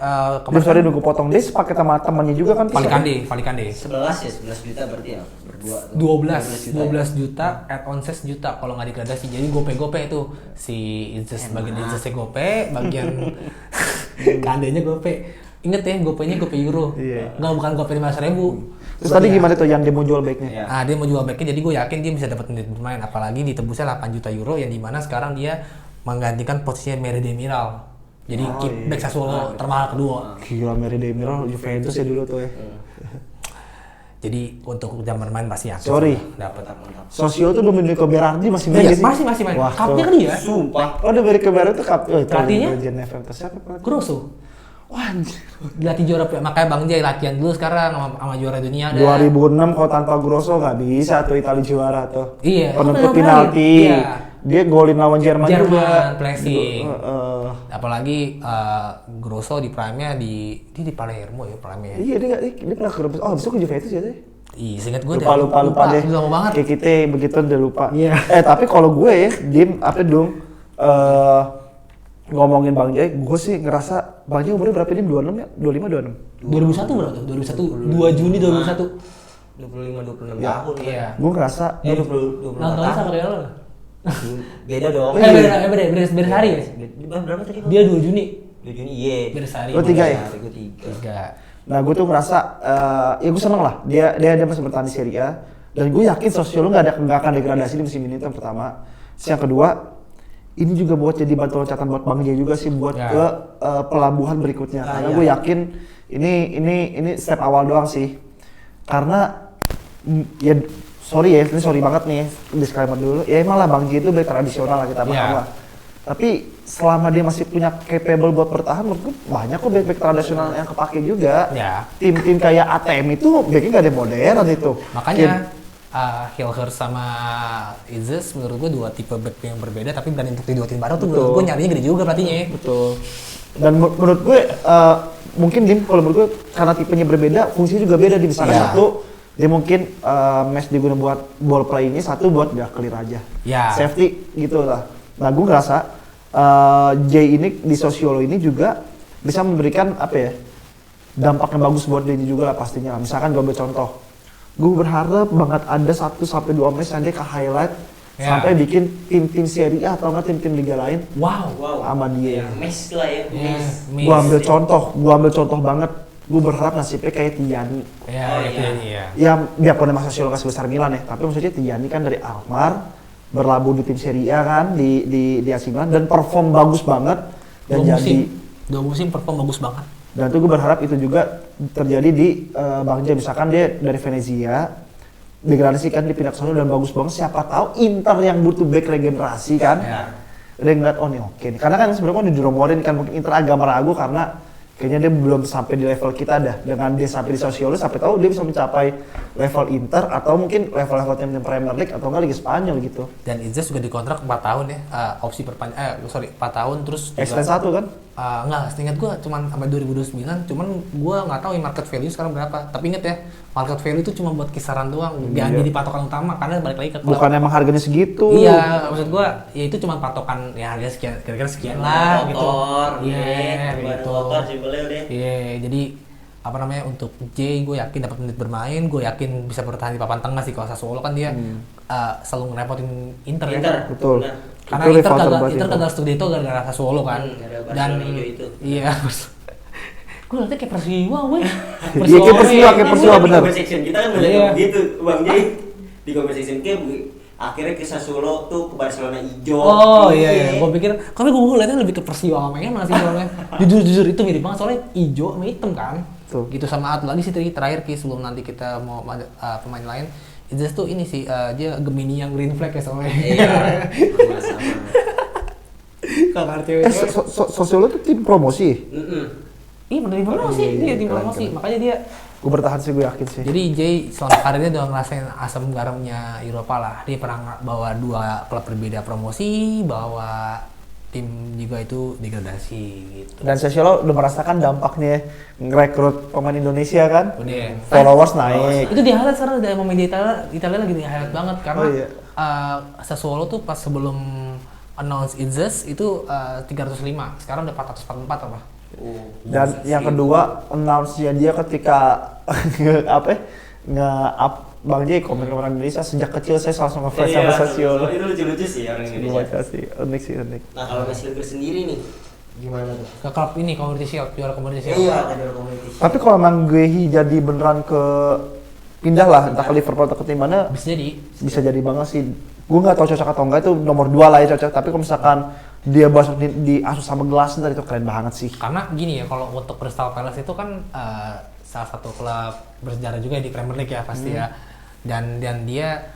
kemarin nunggu potong des pakai sama temannya juga kan. Valikande 11 juta berarti ya berdua tuh. 12 juta add-on ses juta kalau nggak degradasi, jadi gope itu si JIJS bagian JIJS gope, bagian kandenya gope. Ingat ya, GoPay-nya GoPay Euro. Iya. Nggak, bukan GoPay 15.000. Terus tadi gimana tuh yang dia mau jual backnya? Iya. Nah, dia mau jual backnya, jadi gue yakin dia bisa dapat menit bermain. Apalagi ditebusnya 8 juta euro, yang dimana sekarang dia menggantikan posisinya Mary Demiral. Jadi keep back Sassuolo termahal kedua. Gila, Mary Demiral Juventus ya dulu tuh ya. Jadi untuk jam bermain pasti yakin. Sorry. Dapat. Sosio tuh Domenico Berardi masih main Iya, nggak sih? masih main. Wah, Cupnya tuh. kan dia. Sumpah. Oh, Domenico Berardi tuh cup. Pelatihnya? Siapa pelatih? Grosso. Wah, anjir. Dilatih juara, makanya Bang Jay latihan dulu sekarang sama juara dunia ada. 2006 kalau tanpa Grosso nggak bisa tuh Italia juara tuh. Iya. Penentu Oh, penalti. iya. Dia golin lawan Jerman juga. Jerman, pressing. Heeh. Apalagi Grosso di prime-nya dia di Palermo ya prime-nya. Iya dia pernah ke oh besok ke Juventus ya teh. Ih, seingat gue Lupa deh. Udah lama banget. Kayak kita begitu udah lupa. Iya. Tapi kalau gue ya, Dim, apa dong? Ngomongin Bang Jai, gue sih ngerasa Bang Jai umurnya berapa Dim? 26 ya? 25, 26? 2001 berapa tuh? 2001, 2 Juni 2001. 25-26 Ya. tahun. Iya. Gue ngerasa, 24 Nontonnya tahun. sama kayak lo. Beda dong. Beres hari ya? Berapa tadi? Dia 2 Juni. 2 Juni, iya. Beres hari. Oh, 3 ya? Gue 3. 3. nah gue tuh ngerasa, ya gue seneng lah. Dia masih bertahan di Serie A. Dan gue yakin Sassuolo nggak akan degradasi di musim ini, itu yang pertama. Terus yang kedua, ini juga buat jadi batu loncatan buat Bang Jai juga sih buat Ya. ke pelabuhan berikutnya. Karena iya. gue yakin ini step awal doang sih. Karena ya sorry banget nih disclaimer dulu. Ya emang lah Bang Jai itu back tradisional lah kita paham Ya. lah. Tapi selama dia masih punya capable buat bertahan, menurut gue banyak kok back tradisional yang kepake juga. Ya. Tim-tim kayak ATM itu backnya nggak ada modern itu. Makanya Hilhers sama Izes menurut gue dua tipe back yang berbeda tapi berani untuk di dua tim baru tuh menurut gue nyarinya gede juga pelatihnya. Betul. Dan menurut gue mungkin Dim kalau menurut gue karena tipenya berbeda, fungsinya juga beda di misalnya Iya. satu dia mungkin match digunakan buat ball play-nya, satu buat dia clear aja. Ya. Safety gitu lah. Nah gue ngerasa Jay ini di Sassuolo ini juga bisa memberikan apa ya dampak yang bagus buat dia juga lah pastinya. Misalkan gue ambil contoh, gue berharap banget ada 1-2 match yang dia ke highlight Ya. sampai bikin tim-tim Serie A atau enggak tim-tim liga lain Wow. sama dia. Mes lah ya, mes. Gue ambil contoh banget. Gue berharap nasibnya kayak Tiani. Ya, iya. Ya biarpun emang Sassuolo nggak sebesar Milan ya, tapi maksudnya Tiani kan dari Alkmaar berlabuh di tim Serie A kan di AC Milan dan perform bagus banget dan Dua musim perform bagus banget. dan tuh gue berharap itu juga terjadi di Bang Jai. Misalkan dia dari Venezia degradasi kan dipindah ke sana dan bagus banget, siapa tahu Inter yang butuh back regenerasi kan. Ya. Dia ngeliat oh nih oke nih. Karena kan sebenarnya kan diromorin kan mungkin Inter agak meragu karena kayaknya dia belum sampai di level kita dah. Dengan dia sampai di Sassuolo, sampai tahu dia bisa mencapai level Inter atau mungkin level-level tim Premier League atau enggak Liga Spanyol gitu. Dan Izes juga dikontrak 4 tahun ya, opsi perpanjang 4 tahun terus juga, Extend 1 kan? enggak, setingat gue cuman sampai 2029, cuman gue nggak tahu ya market value sekarang berapa. Tapi inget ya, market value itu cuma buat kisaran doang, jangan jadi patokan utama karena balik lagi ke klub. Bukan emang harganya segitu. Iya, maksud gue ya itu cuma patokan ya harga sekian, kira-kira sekian lah gitu. Motor, Iya, bahan gitu. motor simpelnya udah. Iya, jadi apa namanya untuk Jay gue yakin dapat menit bermain, gue yakin bisa bertahan di papan tengah sih. Kalau Sassuolo kan dia selalu ngerepotin Inter ya. Inter. Betul. Benar. Karena Itu Inter rival kagak terberat Inter Inter. kagak Scudetto gara-gara Sassuolo kan. Gara-gara Dan Barcelona hijau itu. iya. Gue liatnya kayak Persiwa, weh. Iya, kayak Persiwa, kayak Persiwa, benar. Di comment section kita kan mulai Iya. begitu, Bang Jai. Di comment section kayak akhirnya ke Sassuolo tuh ke Barcelona hijau. Oh iya, gue pikir, tapi gue liatnya lebih ke Persiwa sama Mengen sih soalnya. Jujur itu mirip banget soalnya hijau sama hitam kan. Tuh. Gitu sama satu lagi sih terakhir Ki sebelum nanti kita mau ada pemain lain. Izes tuh ini sih dia Gemini yang green flag ya soalnya. Iya. Sama-sama. Kakak cewek. Sassuolo tuh tim promosi. Iya bener di promosi, dia tim keren, promosi. keren. Makanya dia Gue bertahan sih, gue yakin sih. jadi Jay selama karirnya udah ngerasain asam garamnya Eropa lah. Dia pernah bawa 2 klub berbeda promosi, bawa tim juga itu degradasi gitu. Dan Sassuolo udah merasakan dampaknya ngerekrut pemain Indonesia kan. Udah. Followers naik. Itu di highlight sekarang dari pemain di Italia lagi di highlight banget karena Oh, iya. Sassuolo tuh pas sebelum announce Izes itu 305, sekarang udah 444 apa? Dan yang kedua, announce-nya dia ketika nge-up Bang Jay komen ke orang Indonesia, sejak kecil saya selalu ngefans sama Sassuolo. Itu lucu-lucu sih orang Gue Indonesia. baca sih, unik sih, unik. Nah kalau Mas Hilger sendiri nih, Gimana tuh? Ke klub ini Community Shield, juara Community Shield. Iya, kan juara Community Shield. Tapi kalau emang Guehi jadi beneran pindah lah entah ke Liverpool atau ke tim mana, bisa jadi banget sih. Gue nggak tahu cocok atau enggak, itu nomor 2 lah ya cocok. Tapi kalau misalkan dia masuk di Asus sama Glasner itu keren banget sih. Karena gini ya, kalau untuk Crystal Palace itu kan salah satu klub bersejarah juga di Premier League ya pasti ya. Dan dia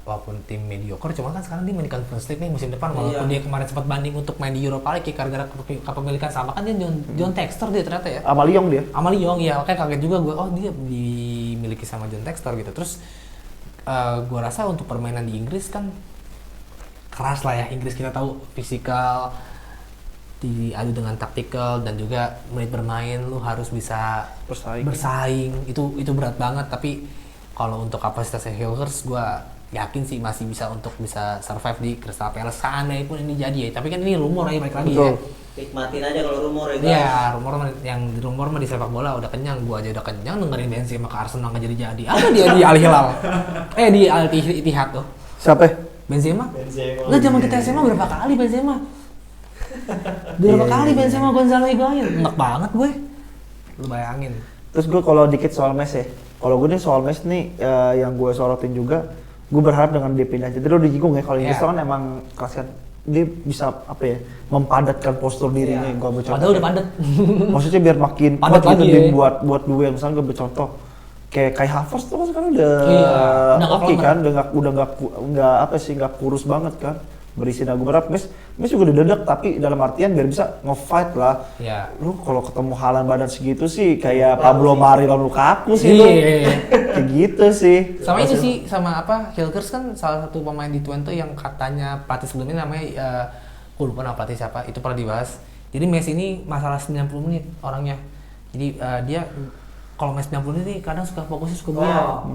walaupun tim mediocre, cuma kan sekarang dia main di Conference League nih musim depan. Walaupun dia kemarin sempat banding untuk main di Europa League ya, gara-gara kepemilikan sama kan dia John Textor dia ternyata ya. Sama Lyon dia. Sama Lyon ya, makanya kaget juga gue, oh dia dimiliki sama John Textor gitu. Terus gue rasa untuk permainan di Inggris kan keras lah ya. Inggris kita tahu fisikal diadu dengan taktikal dan juga menit bermain lu harus bisa bersaing. Itu berat banget. Tapi kalau untuk kapasitasnya Hillhurst gue yakin sih masih bisa survive di Crystal Palace seandainya pun ini jadi ya. Tapi kan ini rumor ya, balik lagi. Betul. Ya. Nikmatin aja kalau rumor ya guys. Iya, rumor mah di sepak bola udah kenyang, gua aja udah kenyang dengerin Benzema ke Arsenal nggak jadi. Apa dia di Al Hilal? Di Al Ittihad tuh. Siapa? Benzema. Lah zaman kita SMA berapa kali Benzema? Berapa kali Benzema Gonzalo Higuain? Enak banget gue. Lu bayangin. Terus gue kalau dikit soal Messi ya. Kalau gue nih soal Messi nih yang gue sorotin juga, gue berharap dengan dia pindah. Jadi lo dijinggung ya kalau Inggris kan emang kelas kan. Dia bisa mempadatkan postur dirinya. Gua bercontoh. Padahal udah padat. Maksudnya biar makin padat kuat gitu ya. buat duel. Misalnya gue bercontoh kayak Kai Havertz tuh kan sekarang udah oke kan, nggak kurus banget kan, berisi. Nah gue berharap Messi juga udah dedak, tapi dalam artian biar bisa nge-fight lah. Iya. Lu kalau ketemu Haaland badan segitu sih kayak Pablo Mari lawan Lukaku sih lu. Kayak gitu sih. Sama itu sih, sama Hillhurst kan salah satu pemain di Twente yang katanya pelatih sebelumnya namanya gue lupa nama pelatih siapa, itu pernah dibahas. Jadi Messi ini masalah 90 menit orangnya. Jadi dia kalau Messi 90 menit nih kadang suka fokusnya suka buyar.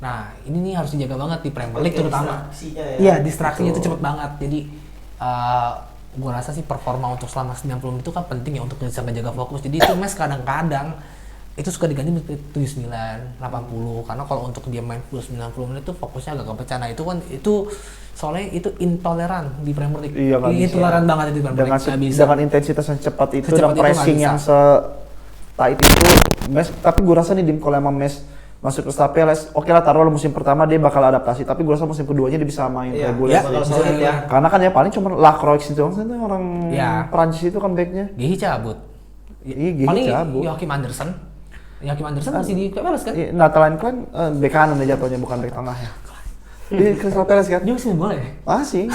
Nah, ini nih harus dijaga banget di Premier League terutama. Iya, distraksinya itu cepet banget. Jadi gue rasa sih performa untuk selama 90 menit itu kan penting ya untuk bisa menjaga fokus. Jadi itu Messi kadang-kadang itu suka diganti menit 79, 80 karena kalau untuk dia main full 90 menit itu fokusnya agak kepecah. Nah itu kan soalnya itu intoleran di Premier League. Iya, intoleran banget itu di Premier League. Dengan intensitas yang cepat itu dan pressing yang tight itu Messi. Tapi gue rasa nih kalau emang Messi masuk ke Crystal Palace, oke lah taruh musim pertama dia bakal adaptasi, tapi gue rasa musim keduanya dia bisa main reguler. Ya. Karena kan ya paling cuma Lacroix itu orang Prancis itu kan backnya. Gihi cabut. Iya, paling cabut. Joachim Andersen masih di Palace kan? Nathan Klein bek kanan ya jatuhnya, bukan bek tengah ya. Di Crystal Palace kan? Dia masih bola ya? Masih.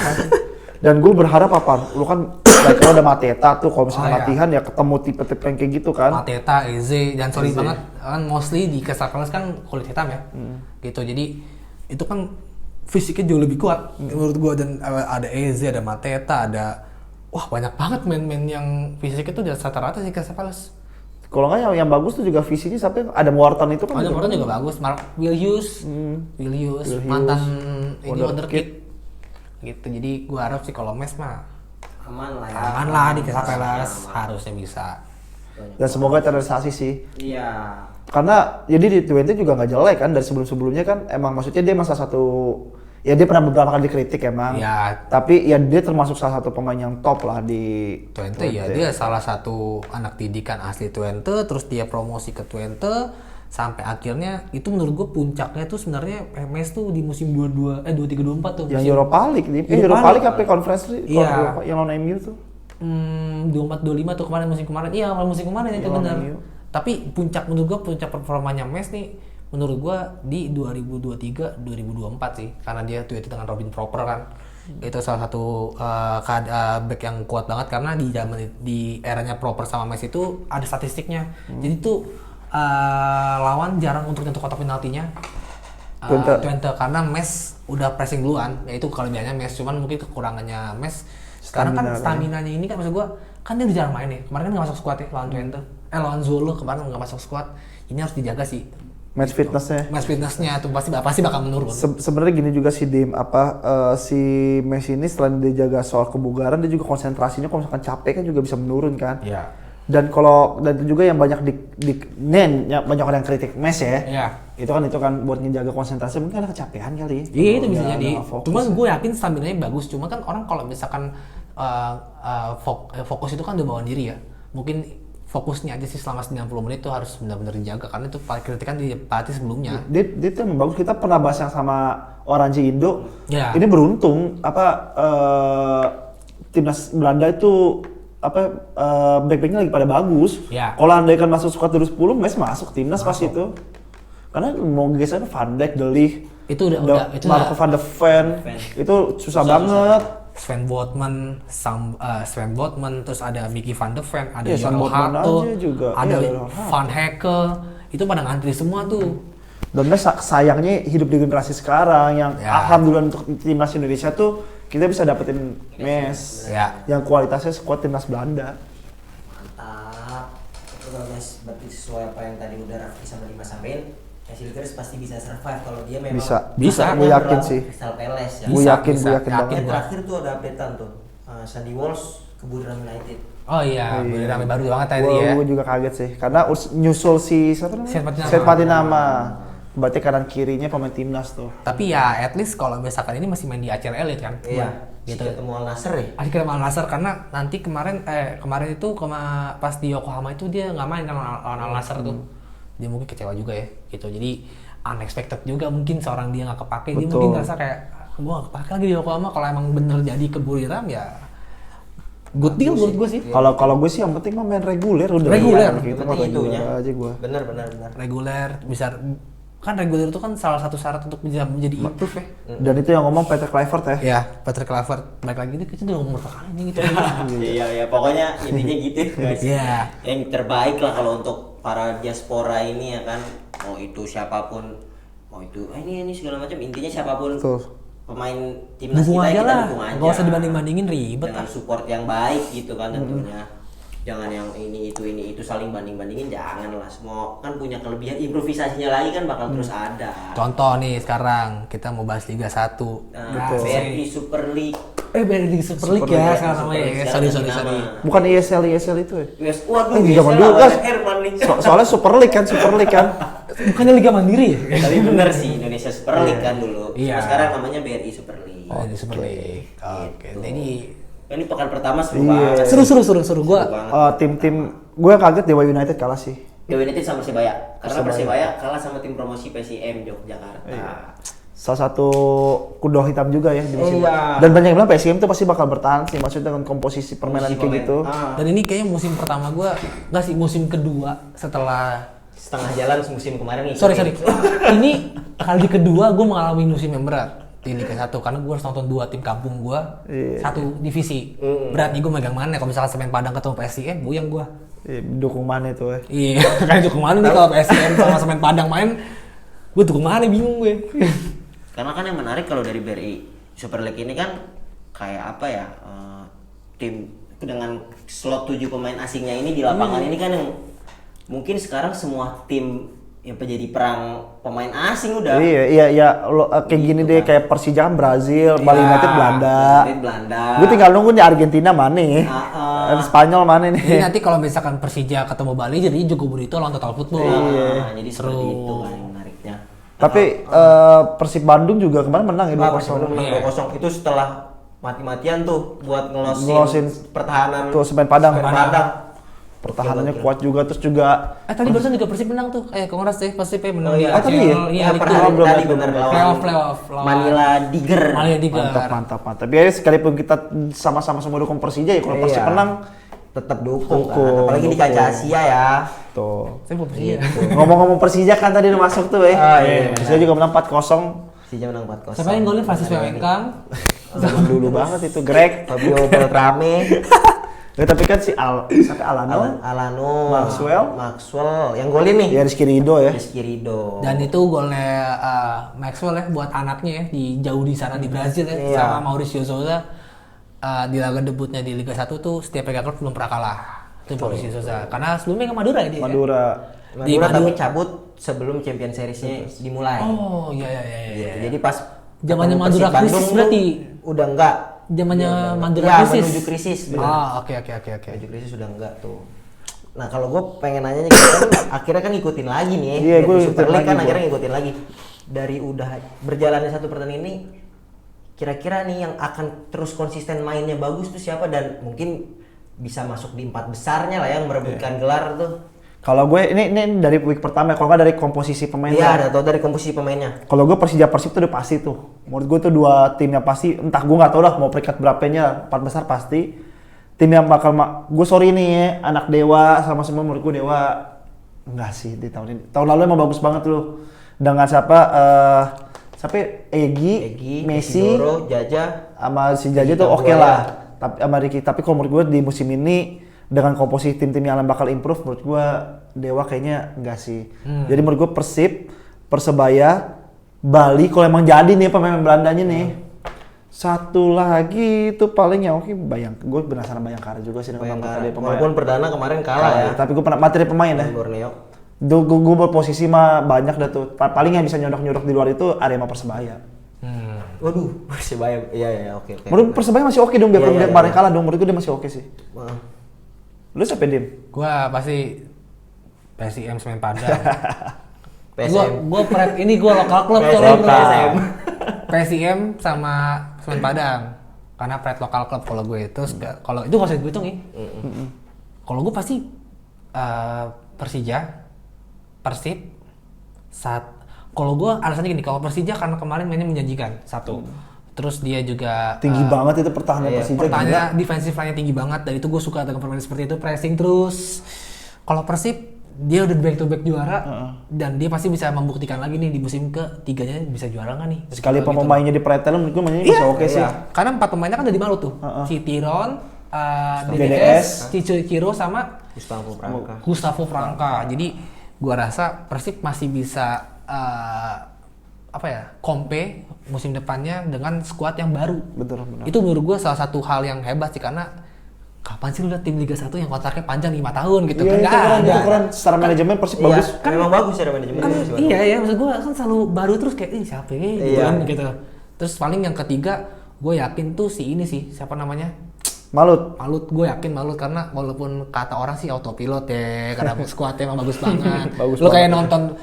Dan gue berharap lu kan kalau ada Mateta tuh kalau misalnya latihan ya ketemu tipe-tipe yang kayak gitu kan. Mateta, Eze, dan sorry banget kan mostly di Crystal Palace kan kulit hitam ya. Gitu. Jadi itu kan fisiknya jauh lebih kuat menurut gue, dan ada Eze, ada Mateta, ada banyak banget main-main yang fisiknya tuh di rata-rata sih Crystal Palace. Kalau nggak yang bagus tuh juga fisiknya sampai ada Morton itu kan. Ada Morton juga bagus. Will Hughes, mantan ini wonderkid. Gitu. Jadi gua harap sih kalau Messi mah aman lah di Crystal Palace, harusnya bisa. Dan semoga terrealisasi sih. Iya. Karena jadi di Twente juga nggak jelek kan dari sebelum-sebelumnya kan, emang maksudnya dia masa satu ya dia pernah beberapa kali dikritik emang. Ya. Tapi ya dia termasuk salah satu pemain yang top lah di Twente. Ya dia salah satu anak didikan asli Twente, terus dia promosi ke Twente sampai akhirnya itu menurut gue puncaknya tuh sebenarnya MS tuh di musim 23-24 tuh. Yang Europa League nih. Europa League apa Conference League yang lawan MU tuh. 24-25 tuh musim kemarin. Iya, musim kemarin itu benar. Tapi menurut gue puncak performanya Mes nih menurut gue di 2023-2024 sih, karena dia tuh itu dengan Robin Proper kan. Itu salah satu back yang kuat banget karena di eranya Proper sama Mes itu ada statistiknya. Jadi tuh lawan jarang untuk nyentuh kotak penaltinya. Twente karena Mes udah pressing duluan, yaitu kelebihannya Mes, cuman mungkin kekurangannya Mes sekarang kan staminanya ini kan, maksud gua kan dia udah jarang main nih. Kemarin kan nggak masuk squad ya lawan Twente. Lawan Zolo kemarin nggak masuk squad. Ini harus dijaga sih. Match fitnessnya tuh pasti bakal menurun. Sebenarnya gini juga si si Messi ini selain dia jaga soal kebugaran, dia juga konsentrasinya kalau misalkan capek kan juga bisa menurun kan. Iya. Dan itu juga yang banyak banyak orang yang kritik Messi ya. Iya. Itu kan buat ngejaga konsentrasi, mungkin ada kecapean kali. Iya, itu bisa jadi. Cuma gue yakin stamina-nya bagus. Cuma kan orang kalau misalkan fokus itu kan udah bawaan diri ya. Mungkin fokusnya aja sih selama 90 menit tuh harus benar-benar dijaga karena itu kritikan di pelatih sebelumnya. Dia itu yang bagus. Kita pernah bahas yang sama Orange Indo. Ya. Ini beruntung timnas Belanda itu back-backnya lagi pada bagus. Ya. Kalau andaikan masuk squad 2010, Mes masuk timnas pas itu. Karena mau geser Van Dijk, De Ligt, Itu udah itu Marco van de Ven, itu susah banget. Sven Botman, terus ada Mickey van de Ven, ada Iya, Sven Jorel Botman Hato, aja juga. ada Iya, Jorel Hato. Van Hecke, itu pada ngantri semua tuh. Dan Mes sayangnya hidup di generasi sekarang yang Ya. alhamdulillah untuk timnas Indonesia tuh kita bisa dapetin Mes Ya. yang kualitasnya sekuat timnas Belanda. Mantap. Itu kalau Mes berarti sesuai apa yang tadi udah Raffi sama Dimas sampein, Silkers pasti bisa survive kalau dia memang Bisa. Gue yakin sih. Crystal Palace ya. Gue yakin yakin banget. Yang terakhir tuh ada updatean tuh. Sandy Walsh ke Buriram United. Oh iya, rame baru banget tadi ya. Gue juga kaget sih, karena nyusul si siapa namanya? Set Patinama. Set Patinama. Berarti kanan kirinya pemain timnas tuh. Tapi ya at least kalau misalkan ini masih main di ACL Elite kan. Iya. Gitu. Ketemu Al Nassr ya. Akhirnya Al Nassr karena nanti kemarin itu pas di Yokohama itu dia nggak main kan lawan Al Nassr tuh. Dia mungkin kecewa juga ya gitu. Jadi unexpected juga mungkin seorang dia nggak kepake. Dia Betul. mungkin ngerasa kayak gua nggak kepake lagi di Yokohama. Kalau emang bener jadi ke Buriram ya good deal menurut gue sih. Kalau gue sih yang penting mah main reguler udah. Reguler. Gitu Yang mah penting itunya. reguler aja gue. Bener. Reguler bisa kan reguler itu kan salah satu syarat untuk bisa menjadi improve ya. Dan itu yang ngomong Peter Kluivert ya. Ya, Patrick Kluivert balik lagi itu kita udah ngomong berapa kali nih gitu. Iya, pokoknya intinya gitu guys. Iya. Yang terbaik lah kalau untuk para diaspora ini ya kan, mau itu siapapun, mau itu ini segala macam, intinya siapapun Betul. pemain timnas Dukung kita aja kita lah, dukung aja. nggak usah dibanding-bandingin ribet dengan lah. support yang baik gitu kan tentunya. Jangan yang ini itu saling banding-bandingin, jangan lah. Semua kan punya kelebihan, improvisasinya lagi kan bakal terus ada. Contoh nih sekarang kita mau bahas Liga 1. Nah, BRI Super League. BRI Super League ya sekarang namanya ya. Sorry. Bukan ESL itu ya. Yes, waduh, Di biasa zaman lah, dulu kan. Herman nih. Soalnya Super League kan. Bukannya Liga Mandiri ya? Tapi bener sih, Indonesia Super League kan dulu. Iya. Cuma sekarang namanya BRI Super League. Oh, di Super League. Oke. Jadi Ini pekan pertama seru Iya. banget. seru gua. Tim gue kaget Dewa United kalah sih. Dewa United sama Persebaya. Karena Persebaya kalah sama tim promosi PSIM Yogyakarta. Salah satu kuda hitam juga ya di musim. Iya. Dan banyak yang bilang PSM tuh pasti bakal bertahan sih, maksudnya dengan komposisi permainan kayak gitu. Dan ini kayaknya musim pertama gua, enggak sih, musim kedua setelah Setengah jalan musim kemarin nih. sorry. Ini kali kedua gua mengalami musim yang berat di Liga 1 karena gua harus nonton 2 tim kampung gua, satu divisi. Berat nih gua megang mana kalau misalkan Semen Padang ketemu PSIM, buyang gua. Dukung mana itu ya. Iya, kan dukung mana nih kalau PSIM sama Semen Padang main, gua dukung mana bingung gue. Karena kan yang menarik kalau dari BRI Super League ini kan kayak apa ya, tim dengan slot 7 pemain asingnya ini di lapangan ini kan yang mungkin sekarang semua tim yang jadi perang pemain asing udah. Iya, kayak gini deh, kayak Persija kan Brazil, Bali United Belanda. Belanda. Gue tinggal nunggu nih Argentina mana nih, Spanyol mana Jadi nih. nanti kalau misalkan Persija ketemu Bali jadi Joko Burito lawan Total Football. Jadi seperti itu kan yang menariknya. Tapi Persib Bandung juga kemarin menang ya 2-0. 2-0 itu setelah mati-matian tuh buat Ngelosin ngelosin pertahanan tuh Semen Padang. Coba, Pertahanannya kuat juga, terus juga Tadi barusan juga Persib menang tuh. Kongres deh, Persib menang. Oh iya, tadi ya? Iya, Liga. tadi benar lawan Playoff lawan Manila Diger. Manila Diger. mantap. Tapi ya sekalipun kita sama-sama semua dukung Persija ya, kalau Persib menang tetap dukung kan. Dukung, Apalagi di kaca Asia ya. tuh. Saya mau Persija. Ngomong-ngomong Persija kan tadi udah masuk tuh Persija juga menang 4-0. Persija menang 4-0. Siapa yang golin Francis Wengkang? Zaman dulu banget itu, Greg. Fabio Beltrame, Tapi kan si Alano, Maxwell yang golin nih. ya Rizky Ridho ya. Rizky Ridho. Dan itu golnya Maxwell ya buat anaknya ya jauh di sana di Brazil ya sama Mauricio Souza di laga debutnya di Liga 1 tuh setiap pegang klub belum pernah kalah. Itu Mauricio Souza. Karena sebelumnya ke Madura ya dia. Madura. Madura tapi cabut sebelum Champion Series-nya dimulai. Oh iya. Jadi pas Zamannya ketemu Madura Persib Bandung krisis tuh berarti. udah enggak. Zamannya Madura Ya, krisis. menuju krisis. Bener. Oke. Menuju krisis sudah enggak tuh. Nah kalau gue pengen nanya nih, kita kan akhirnya kan ngikutin lagi nih ya. Iya, Dari gue Super ngikutin League kan lagi, akhirnya ngikutin lagi. Dari udah berjalannya satu pertandingan ini, kira-kira nih yang akan terus konsisten mainnya bagus tuh siapa dan mungkin bisa masuk di 4 besarnya lah yang merebutkan gelar tuh. Kalau gue ini dari week pertama, kalau nggak dari komposisi pemainnya. Iya, ada tau dari komposisi pemainnya. Kalau gue Persija Persib tuh udah pasti tuh. Menurut gue tuh 2 tim yang pasti, entah gue nggak tahu lah mau peringkat berapanya, 4 besar pasti. Tim yang bakal gue sorry nih ya, anak Dewa sama semua menurut gue Dewa enggak sih di tahun ini. Tahun lalu emang bagus banget loh. Dengan siapa Egi, Messi, Doro, Jaja, sama si Jaja tuh oke lah. Tapi sama Ricky, tapi kalau menurut gue di musim ini dengan komposisi tim-tim yang bakal improve, menurut gue Dewa kayaknya enggak sih. Jadi menurut gue Persib, Persebaya, Bali kalau emang jadi nih pemain Belandanya nih. Satu lagi itu paling yang oke gue penasaran Bayangkara juga sih dengan materi pemain. Walaupun perdana kemarin kalah ya. Tapi gue pernah materi pemain ya. Borneo. Gue berposisi mah banyak dah tuh. Paling yang bisa nyodok-nyodok di luar itu Arema Persebaya. Waduh, Persebaya. Iya oke. Menurut Persebaya masih oke dong, biar kemarin kalah dong. Menurut gue dia masih oke sih. Lu siapa Dim? Gua pasti PSIM Semen Padang. PSM. Gua lokal klub PSM. PSIM sama Semen Padang. Karena pride lokal klub kalau gue. Terus kalau itu nggak usah dihitung ya. Kalau gue pasti Persija, Persib, kalau gue alasannya gini, kalau Persija karena kemarin mainnya menjanjikan, satu. Terus dia juga Tinggi banget itu pertahanan Persija. pertahanan defensive line-nya tinggi banget, dan itu gue suka dengan permainan seperti itu, pressing terus. Kalau Persib, dia udah back to back juara, dan dia pasti bisa membuktikan lagi nih di musim ke-3-nya bisa juara nggak nih. Sekali pemainnya di pretel menurut gue mainnya masih oke sih. Karena 4 pemainnya kan dari Malut tuh. Si Tiron, DDS, DDS, Ciro sama Gustavo Franca. Jadi gua rasa Persib masih bisa kompe musim depannya dengan skuad yang baru. Betul. Itu menurut gua salah satu hal yang hebat sih, karena kapan sih lu lihat tim Liga 1 yang kontraknya panjang 5 tahun gitu kan? Itu keren. Secara manajemen Persib bagus. Kan memang bagus secara manajemen. Iya, maksud gua kan selalu baru terus kayak siapa ya gitu kan gitu. Terus paling yang ketiga, gue yakin tuh siapa namanya? Malut, gue yakin Malut, karena walaupun kata orang sih autopilot ya, karena skuadnya emang bagus banget. Lu kayak nonton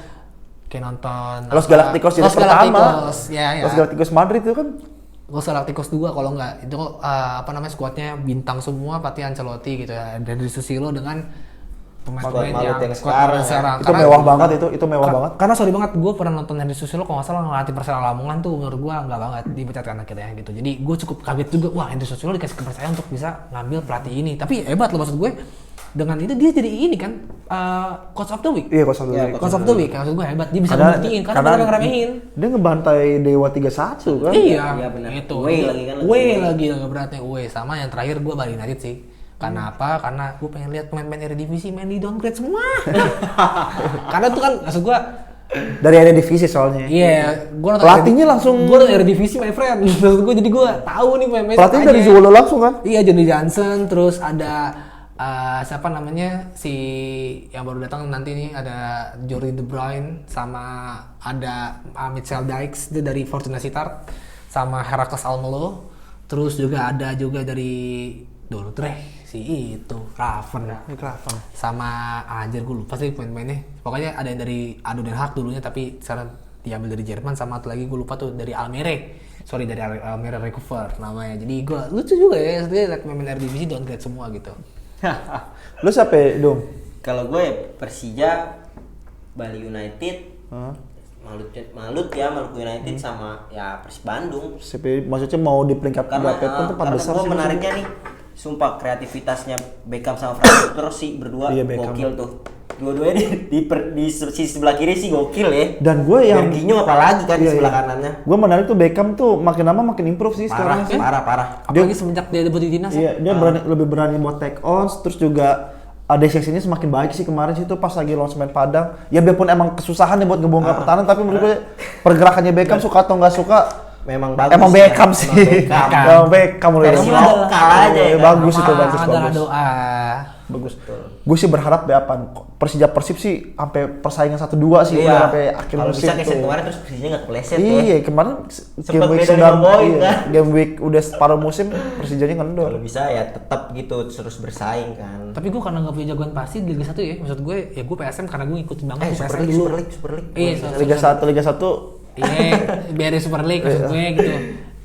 Los Galacticos jadi pertama. Ya. Los Galacticos Madrid itu kan. Los Galacticos 2 kalau enggak. Itu skuadnya bintang semua, pelatih Ancelotti gitu ya. Dari Susilo dengan pemain-pemain yang sekarang. Itu mewah banget itu mewah banget. Karena sorry banget, gue pernah nonton Henry Susilo kalau nggak salah ngelatih Persela Lamongan tuh, menurut gue nggak banget dipecat akhirnya gitu. Jadi gue cukup kaget juga, wah Henry Susilo dikasih kepercayaan untuk bisa ngambil pelatih ini. Tapi hebat loh, maksud gue dengan itu dia jadi ini kan coach of the week. Iya, coach of the week. Coach of the week, maksud gue hebat. Dia bisa ngebuktiin karena benar ngeremehin. Dia ngebantai Dewa 31 kan. Iya benar. itu. Way lagi beratnya Way. Sama yang terakhir gue Bali United sih. Karena apa? Karena gue pengen lihat pemain-pemain Eredivisie main di downgrade semua. Karena itu kan maksud gue dari Eredivisie soalnya. Iya, gue nonton pelatihnya langsung. Gue nonton Eredivisie my friend. Maksud gue jadi gue tahu nih pemain-pemain. Pelatihnya dari Zwolle langsung kan? Iya, Johnny Johnson, terus ada siapa namanya si yang baru datang nanti nih, ada Jordi De Bruyne, sama ada Mitchell Dykes itu dari Fortuna Sittard, sama Heracles Almelo. Terus juga ada dari Dordrecht si itu Raven sama anjir gue lupa sih pemain-pemainnya, pokoknya ada yang dari Ado Den Haag dulunya tapi sekarang diambil dari Jerman, sama satu lagi gue lupa tuh dari Almere Recover namanya. Jadi gue lucu juga ya, sebenarnya pemain Eredivisie downgrade semua gitu. Lu siapa dong? Kalau gue Persija, Bali United, Malut United sama ya Persib Bandung. Maksudnya mau di peringkat berapa itu tempat besar sih. Menariknya nih, sumpah kreativitasnya Beckham sama Frank terus sih berdua gokil tuh. Dua-duanya di sisi sebelah kiri sih gokil ya. Dan gue yang Jorginho apalagi kan di sebelah kanannya. Gue menarik tuh Beckham tuh makin lama makin improve sih sekarang sih. Parah. Apalagi semenjak dia debut di timnas. Iya, dia lebih berani buat take on, terus juga deteksinya semakin baik sih kemarin sih tuh pas lagi lawan Semen Padang. Ya biarpun emang kesusahan nih buat ngebongkar pertahanan, tapi menurut gue pergerakannya Beckham suka atau nggak suka memang bagus. Emang Beckham sih. Emang Beckham udah lokal aja ya. Bagus itu bagus. Doa. Bagus. Gue sih berharap Persija Persib sih sampai persaingan 1-2 sih udah sampai akhir musim. Kalau bisa kayak kemarin terus Persija enggak kepleset ya. Iya, kemarin game week 9 game week udah separuh musim Persijanya kendor. Kalau bisa ya tetap gitu terus bersaing kan. Tapi gue karena enggak punya jagoan pasti di Liga 1 ya. Maksud gue ya gue PSM karena gue ngikutin banget Super PSM League. Iya, Liga 1 iya, biar Super League maksud gue gitu.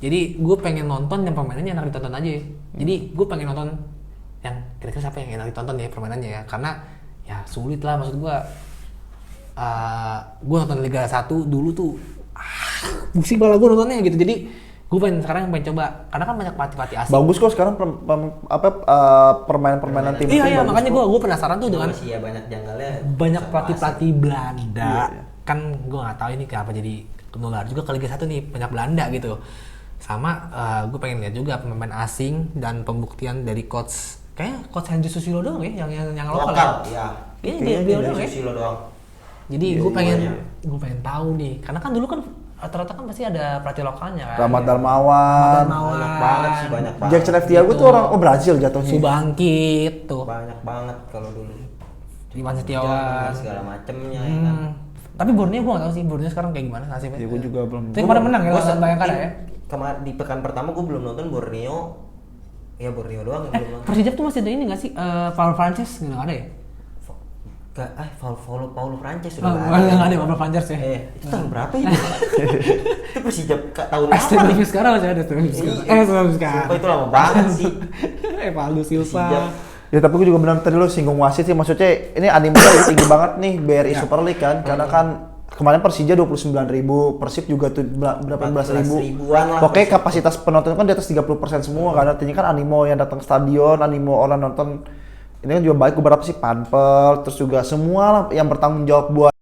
Jadi gue pengen nonton yang permainannya enak ditonton aja. Jadi gue pengen nonton yang kira-kira siapa yang enak ditonton ya permainannya ya. Karena ya sulit lah maksud gue. Gue nonton Liga 1 dulu tuh pusing kepala gue nontonnya gitu. Jadi gue sekarang pengen coba karena kan banyak pelatih asing. Bagus kok sekarang permainan-permainan tim. Iya makanya gue penasaran tuh dengan masih ya banyak janggalnya. Banyak pelatih Belanda. Iya. Kan gue nggak tahu ini kenapa jadi kenular juga ke Liga 1 nih, banyak Belanda gitu. Sama gue pengen lihat juga pemain asing dan pembuktian dari kayaknya coach Henry Susilo doang ya yang lokal ya. Kayaknya dia doang ya. Susilo doang. Jadi gue pengen tahu nih, karena kan dulu kan rata-rata kan pasti ada pelatih lokalnya kan. Rahmat Darmawan. Banyak banget sih, banyak banget. Jackson Eftiago tuh orang Brazil jatuhnya. Subangkit tuh. Banyak banget kalau dulu. Iwan Setiawan segala macemnya ya kan. Tapi Borneo gue nggak tahu sih Borneo sekarang kayak gimana nasibnya. Ya gue juga belum. Tapi kemarin menang ya lawan Bayangkara ya. Kemarin di pekan pertama gue belum nonton Borneo. Ya Borneo doang yang belum nonton. Persijap tuh masih ada ini nggak sih? Paul Francis nggak ada ya? Paulo Frances sudah nggak ada Paul Francis ya. Itu tahun berapa itu? Itu Persijap tahun Steve apa? Davis sekarang masih ada Steve sekarang. Sumpah itu lama banget sih. Valdo Silva. Ya tapi gue juga benar tadi lo singgung wasit sih, maksudnya ini animenya lagi tinggi banget nih BRI Super League kan, karena kan kemarin Persija 29.000, Persib juga tuh berapa belas ribu. Pokoknya kapasitas penonton kan di atas 30% semua kan, artinya kan animo yang datang ke stadion, animo orang nonton ini kan juga baik, beberapa sih Panpel, terus juga semua lah yang bertanggung jawab buat